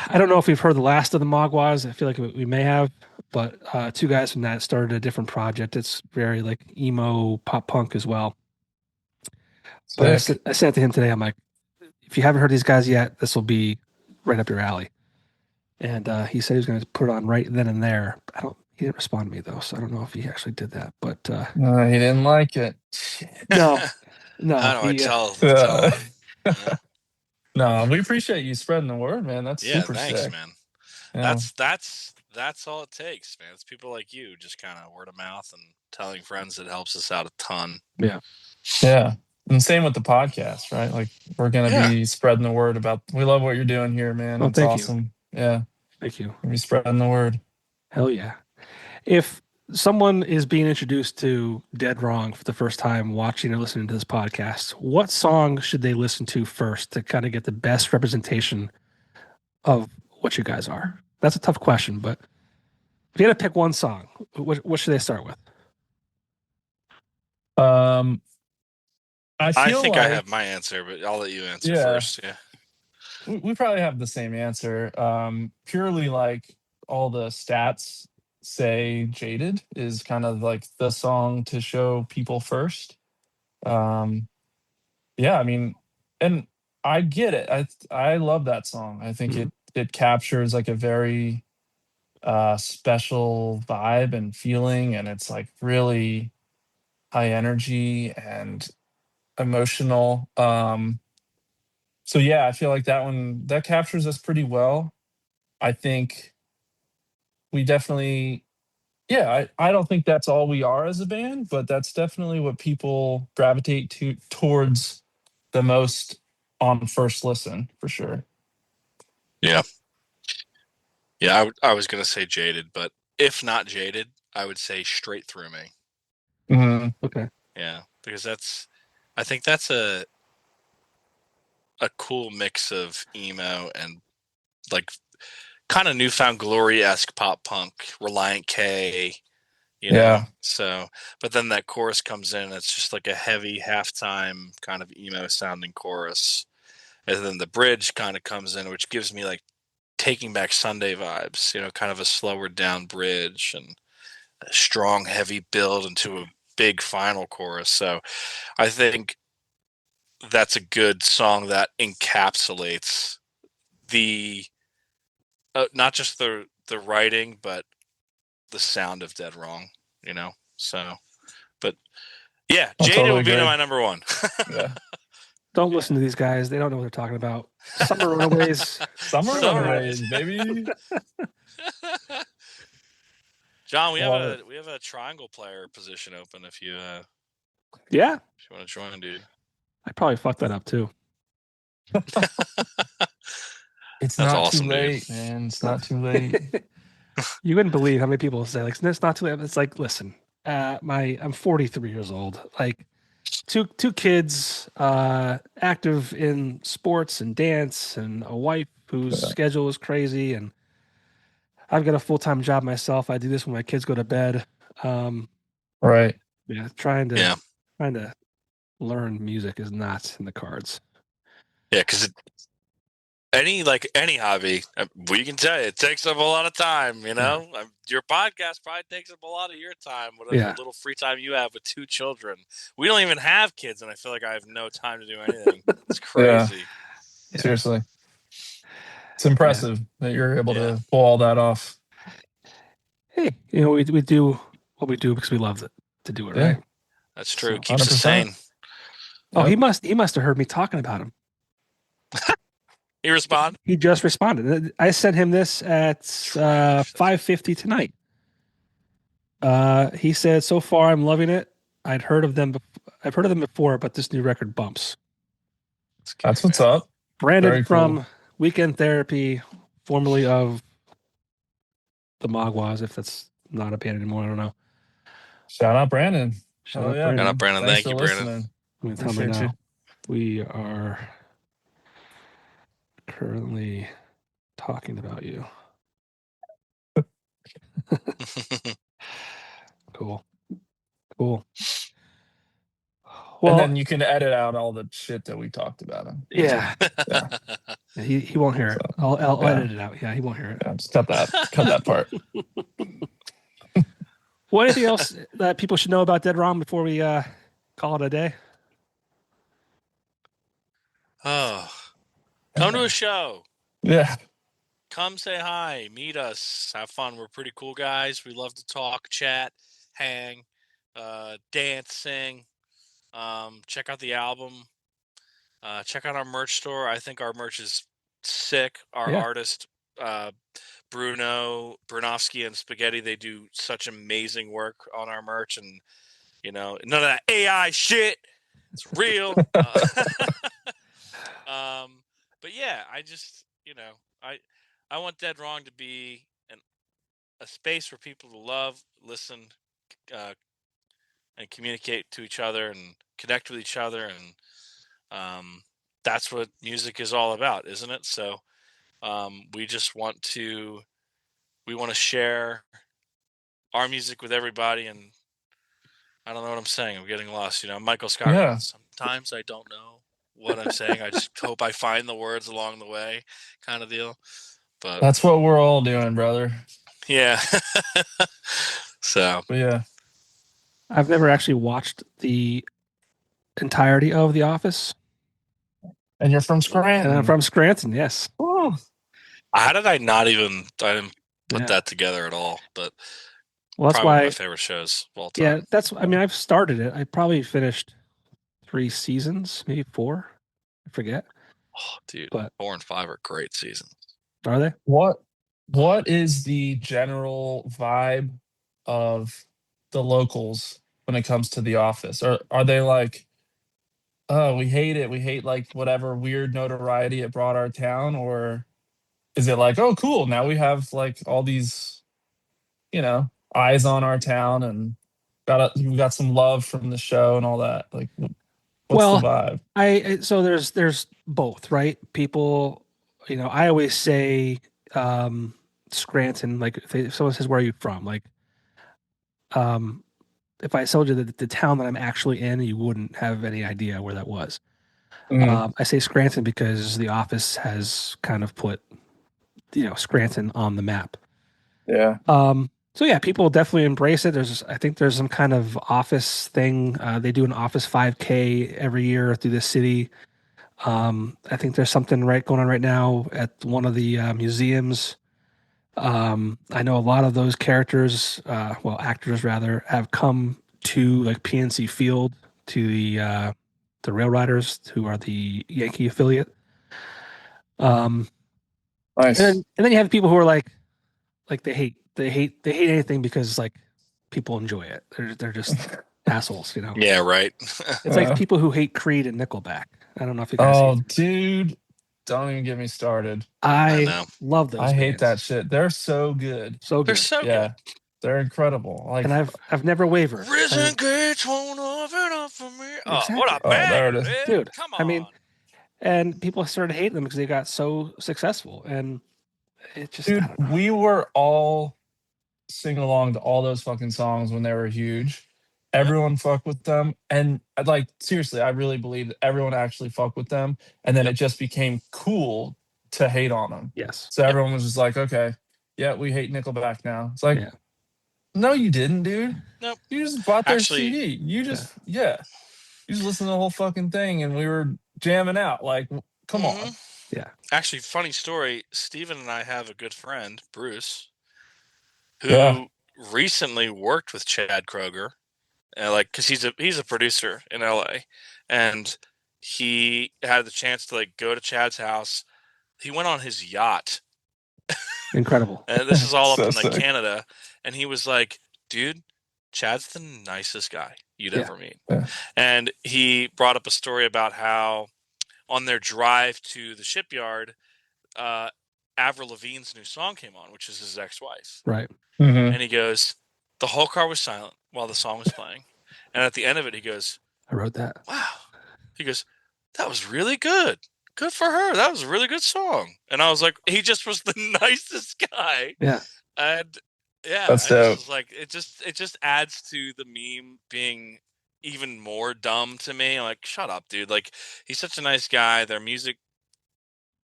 I don't know if we've heard the last of the Mogwais. I feel like we may have, but two guys from that started a different project. It's very like emo pop punk as well. But I sent it to him today. I'm like, if you haven't heard these guys yet, this will be right up your alley. And he said he was going to put it on right then and there. He didn't respond to me though, so I don't know if he actually did that. But he didn't like it. No. How do I tell him? No, we appreciate you spreading the word, man. That's super thanks, sick. man. Yeah. That's all it takes, man. It's people like you, just kind of word of mouth and telling friends. That helps us out a ton. Yeah. And same with the podcast, right? Like we're gonna be spreading the word about. We love what you're doing here, man. It's awesome. You. Yeah, thank you. We're spreading the word. Hell yeah! If someone is being introduced to Dead Wrong for the first time, watching or listening to this podcast, what song should they listen to first to kind of get the best representation of what you guys are? That's a tough question, but if you had to pick one song, what should they start with? I think I have my answer, but I'll let you answer first. Yeah. We probably have the same answer. Purely like all the stats say Jaded is kind of like the song to show people first. Yeah, I mean, and I get it. I love that song. I think it captures like a very special vibe and feeling, and it's like really high energy and emotional. So yeah, I feel like that one that captures us pretty well. I think we definitely, I don't think that's all we are as a band, but that's definitely what people gravitate towards the most on first listen, for sure. Yeah. Yeah, I was gonna say Jaded, but if not Jaded, I would say Straight Through Me. Mm-hmm. Okay. Yeah, because I think that's a cool mix of emo and like kind of Newfound Glory-esque pop punk, Reliant K, you know. So, but then that chorus comes in, it's just like a heavy halftime kind of emo sounding chorus. And then the bridge kind of comes in, which gives me like Taking Back Sunday vibes, you know, kind of a slower down bridge and a strong, heavy build into a big final chorus. So I think that's a good song that encapsulates the not just the writing, but the sound of Dead Wrong, you know. So, but yeah, Jada would be my number one. Yeah. Don't listen to these guys. They don't know what they're talking about. Summer Runaways. Summer Runaways, baby. John, we have a triangle player position open if you if you want to join, dude. I probably fucked that up too. It's not too late, dude. Man. It's not too late. You wouldn't believe how many people say like it's not too late. It's like, listen, I'm 43 years old. Like two kids, active in sports and dance, and a wife whose schedule is crazy, and I've got a full-time job myself. I do this when my kids go to bed. Right. Yeah, trying to learn music is not in the cards. Yeah, because any hobby, we can tell you, it takes up a lot of time. You know, your podcast probably takes up a lot of your time. Whatever little free time you have with two children, we don't even have kids, and I feel like I have no time to do anything. It's crazy. Yeah. Seriously, it's impressive that you're able to pull all that off. hey, we do what we do because we love to do it, Yeah. right? That's true. So, Keeps us 100%. sane. Oh, Yep. he must have heard me talking about him. He respond? He just responded. I sent him this at 5:50 tonight. He said, "So far, I'm loving it. I've heard of them before, but this new record bumps." That's what's up. Brandon Very from cool. Weekend Therapy, formerly of the Mogwais, if that's not a band anymore, I don't know. Shout out Brandon. Shout Oh out yeah, Brandon. Shout out Brandon. Thanks Thank for you, Brandon. listening. I'm gonna tell him Appreciate right you. now. We are currently talking about you. Cool. Well, and then you can edit out all the shit that we talked about him. Yeah. Yeah. He won't hear it. So, I'll edit it out. Yeah, he won't hear it. Yeah, just cut that part. Well, anything else that people should know about Dead Wrong before we call it a day? Oh, come to a show. Yeah. Come say hi, meet us, have fun. We're pretty cool guys. We love to talk, chat, hang, dance, sing. Check out the album. Check out our merch store. I think our merch is sick. Our artist, Bruno Brunovsky and Spaghetti, they do such amazing work on our merch, and none of that AI shit. It's real. But yeah, I just I want Dead Wrong to be a space for people to love, listen, and communicate to each other and connect with each other, and that's what music is all about, isn't it? So we just want to share our music with everybody, and I don't know what I'm saying. I'm getting lost. Michael Scott. Yeah. Sometimes I don't know what I'm saying. I just hope I find the words along the way, kind of deal. But that's what we're all doing, brother. Yeah. So. But yeah. I've never actually watched the entirety of The Office. And you're from Scranton. And I'm from Scranton, yes. Ooh. How did I didn't put that together at all, but well, that's probably why one of my favorite shows of all time. Yeah, I've started it. I probably finished 3 seasons, maybe 4. I forget. Oh, dude, but 4 and 5 are great seasons. Are they? What is the general vibe of the locals when it comes to The Office? Are they like, oh, we hate it. We hate like whatever weird notoriety it brought our town? Or is it like, oh, cool. Now we have like all these, eyes on our town and we got some love from the show and all that. Like, what's the vibe? So there's both, right? People, I always say Scranton, like if someone says, where are you from? Like, if I told you that the town that I'm actually in, you wouldn't have any idea where that was. Mm-hmm. I say Scranton because The Office has kind of put, Scranton on the map. Yeah. So yeah, people definitely embrace it. I think there's some kind of office thing. They do an Office 5K every year through the city. I think there's something going on right now at one of the museums. I know a lot of those characters, actors rather, have come to like PNC Field to the Rail Riders, who are the Yankee affiliate. Nice. And then you have people who are like they hate anything because like people enjoy it. They're just assholes, Yeah, right. It's like people who hate Creed and Nickelback. I don't know if you guys. Oh, dude, don't even get me started. I love those. I hate that shit. They're so good. So good. They're so good. They're incredible. Like, and I've never wavered. Risen gates won't open up for me. Exactly. Oh, what a bang, dude! Come on. And people started hating them because they got so successful, and it just. Dude, we were all singing along to all those fucking songs when they were huge. Everyone fucked with them, and like seriously, I really believe that everyone actually fucked with them, and then it just became cool to hate on them. Yes. So everyone was just like, okay, yeah, we hate Nickelback now. It's like, no, you didn't, dude. Nope. You just bought their CD. You just you just listened to the whole fucking thing, and we were jamming out. Like, come on. Yeah. Actually, funny story. Steven and I have a good friend, Bruce, who recently worked with Chad Kroeger, because he's a producer in LA, and he had the chance to like go to Chad's house. He went on his yacht. Incredible. And this is all So up in like sick. Canada, and he was like, "Dude, Chad's the nicest guy you'd ever meet." Yeah. And he brought up a story about how on their drive to the shipyard, Avril Lavigne's new song came on, which is his ex-wife. Right. Mm-hmm. And he goes, the whole car was silent while the song was playing. And at the end of it, he goes, I wrote that. "Wow." He goes, "That was really good. Good for her. That was a really good song." And I was like, he just was the nicest guy. Yeah. And yeah, That's I dope. just was like, it just adds to the meme being even more dumb to me. I'm like, shut up, dude. Like, he's such a nice guy. Their music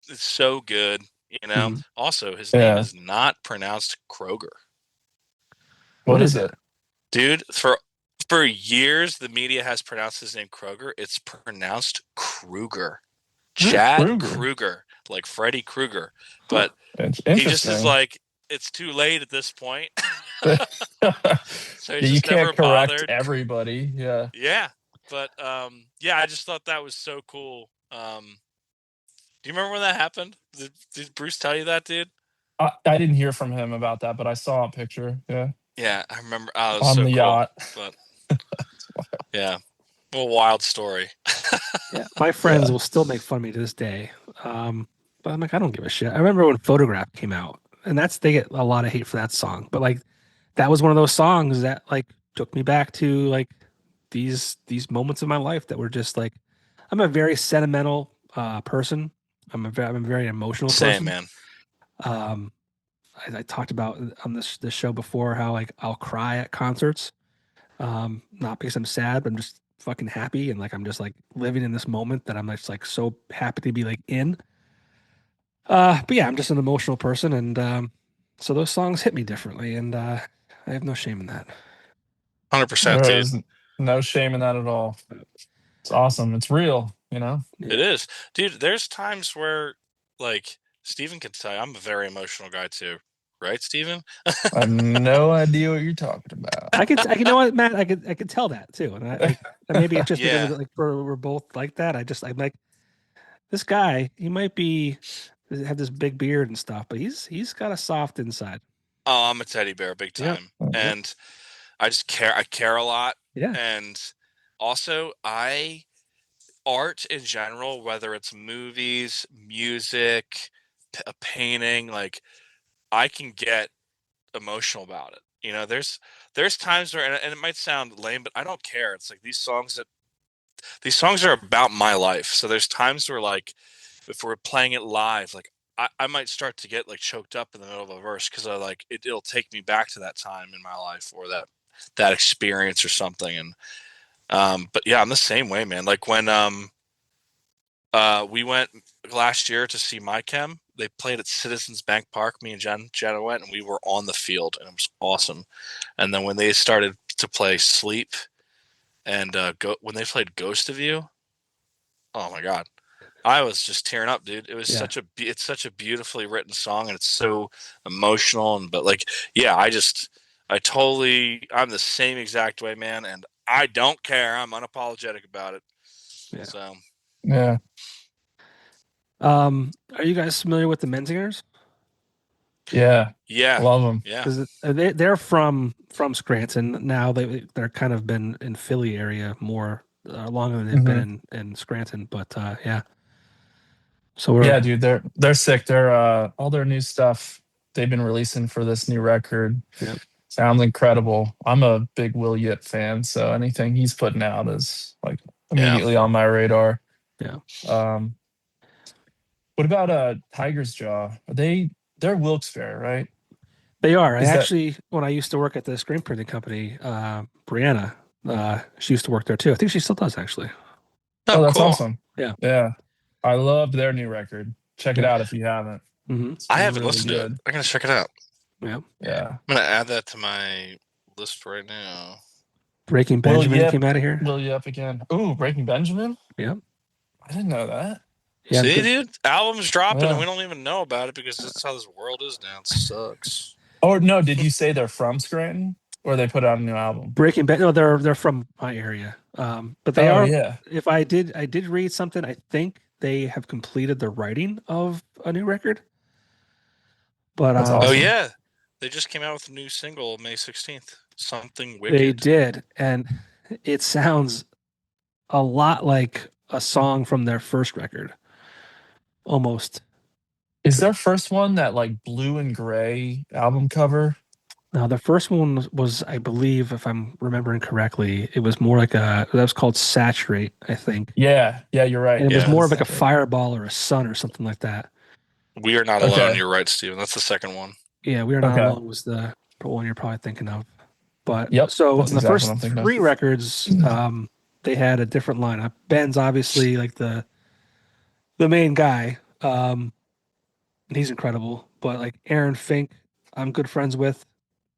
is so good, you know. Mhm. Also, his name is not pronounced Kroger. What is it? Dude, for years the media has pronounced his name Kroger. It's pronounced Kruger. Chad Kruger, like Freddy Krueger. But he just is like, it's too late at this point. So he's you just never can't correct bothered. everybody. Yeah. Yeah. But I just thought that was so cool. Do you remember when that happened? Did Bruce tell you that, dude? I didn't hear from him about that, but I saw a picture. Yeah. Yeah, I remember. Oh, it was on so the cool. yacht. But yeah, a wild story. Yeah, my friends will still make fun of me to this day. But I'm like, I don't give a shit. I remember when Photograph came out, and they get a lot of hate for that song. But like, that was one of those songs that like took me back to like these moments of my life that were just like, I'm a very sentimental person. I'm a very emotional Same, person. man. I talked about on this show before how like I'll cry at concerts, not because I'm sad, but I'm just fucking happy, and like I'm just like living in this moment that I'm just like so happy to be like in. But yeah, I'm just an emotional person, and so those songs hit me differently, and I have no shame in that. 100%, There's dude. no shame in that at all. It's awesome. It's real, you know? Yeah. It is. Dude, there's times where, like, Steven can tell you, I'm a very emotional guy too. Right, Steven? I have no idea what you're talking about. You know what, Matt? I could tell that too, and maybe it's just Yeah. because like we're both like that. I'm like, this guy, he might have this big beard and stuff, but he's got a soft inside. Oh, I'm a teddy bear, big time, and I just care. I care a lot. Yeah, and also art in general, whether it's movies, music, a painting, like I can get emotional about it. You know, there's times where, and it might sound lame, but I don't care. It's like these songs are about my life. So there's times where like, if we're playing it live, like I might start to get like choked up in the middle of a verse because I like it'll take me back to that time in my life or that experience or something. And but yeah, I'm the same way, man. Like when we went last year to see My Chem. They played at Citizens Bank Park. Me and Jenna went, and we were on the field, and it was awesome. And then when they started to play Sleep, and when they played Ghost of You, oh my god, I was just tearing up, dude. It was it's such a beautifully written song, and it's so emotional. But like, yeah, I'm the same exact way, man, and I don't care. I'm unapologetic about it. Yeah. So yeah. Are you guys familiar with the Menzingers? Yeah. Yeah. Love them. Yeah. Because they're from Scranton now. They're kind of been in Philly area more longer than they've been in Scranton. But yeah. So dude, they're sick. They're all their new stuff they've been releasing for this new record. Yep. Sounds incredible. I'm a big Will Yip fan, so anything he's putting out is like immediately on my radar. Yeah. What about Tiger's Jaw? They're Wilkes-Barre, right? They are. When I used to work at the screen printing company, Brianna, she used to work there too. I think she still does actually. Oh, that's cool. awesome. Yeah. Yeah. I loved their new record. Check it out if you haven't. Mm-hmm. I haven't listened to it. I'm going to check it out. Yeah. Yeah. I'm going to add that to my list right now. Breaking Benjamin came out of here. Will Yip again. Ooh, Breaking Benjamin? Yeah. I didn't know that. Yeah, see, dude, albums dropping and we don't even know about it because that's how this world is now. It sucks. Or no, did you say they're from Scranton or they put out a new album? Breaking Bad. No, they're from my area. But they are. Yeah. If I did read something. I think they have completed the writing of a new record. But That's awesome. Oh yeah, they just came out with a new single May 16th. Something Wicked. They did, and it sounds a lot like a song from their first record, almost. Is their first one that like blue and gray album cover? Now, the first one was, I believe, if I'm remembering correctly, it was more like that was called Saturate, I think. Yeah, you're right. And it was more of like a Saturate. fireball or a sun or something like that. We Are Not Alone. You're right, Steven. That's the second one. Yeah, We Are Not Alone was the one you're probably thinking of. But so that's in the exactly first three records, they had a different lineup. Ben's obviously like the main guy. And he's incredible. But like Aaron Fink, I'm good friends with,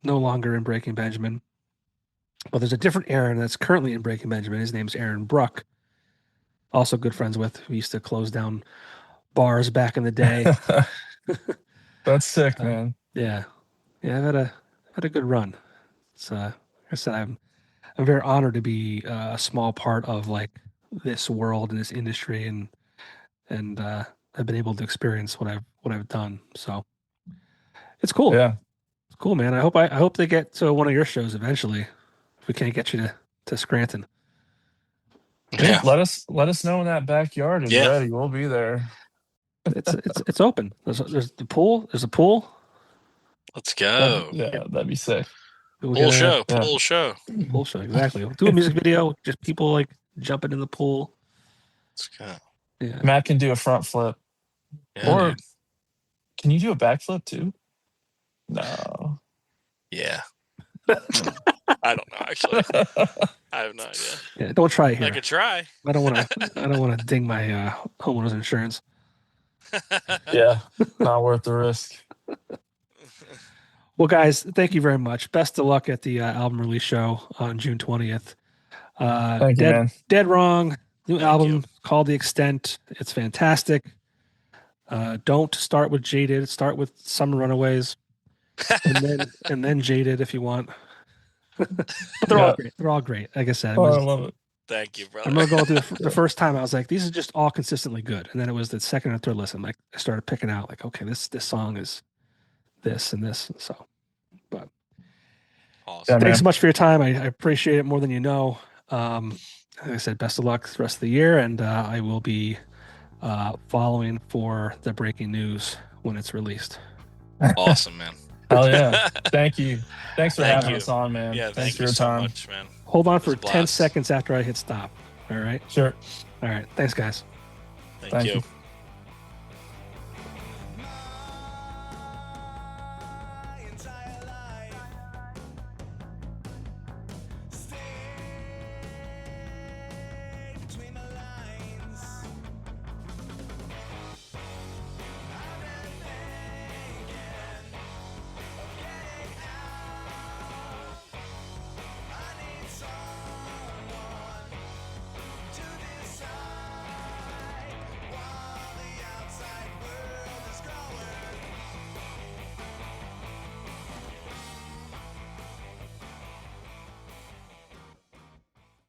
no longer in Breaking Benjamin. But there's a different Aaron that's currently in Breaking Benjamin. His name's Aaron Bruck. Also good friends with. We used to close down bars back in the day. That's sick, man. Yeah. I've had a good run. So like I said, I'm very honored to be a small part of like this world and this industry, and I've been able to experience what I've done. So it's cool. Yeah, it's cool, man. I hope they get to one of your shows eventually. If we can't get you to Scranton, let us know when that backyard is ready. We'll be there. It's open. There's the pool. There's a pool. Let's go. That'd be sick. Pool show. Exactly. We'll do a music video. Just people like jumping in the pool. Let's go. Yeah. Matt can do a front flip. Yeah, or dude. Can you do a backflip too? No. Yeah. I don't know. Actually, I have no idea. Yeah, don't try it here. I could try. I don't want to ding my homeowner's insurance. Yeah, not worth the risk. Well, guys, thank you very much. Best of luck at the album release show on June 20th. Thank you, man. Dead Wrong, new album called The Extent. It's fantastic. Don't start with Jaded. Start with Summer Runaways, and then Jaded if you want. But they're all great. They're all great. Like I said, I love it. Thank you, brother. I remember going through the first time. I was like, these are just all consistently good. And then it was the second or third listen. Like I started picking out, like, okay, this song is this and this. So, but awesome. Thanks so much for your time. I appreciate it more than you know. Like I said, best of luck the rest of the year, and I will be following for the breaking news when it's released. Awesome, man. Hell yeah. Thank you. Thanks for having us on, man. Yeah, thanks for you your so time. much, man. Hold on for 10 seconds after I hit stop. All right? Sure. All right. Thanks, guys. Thank you.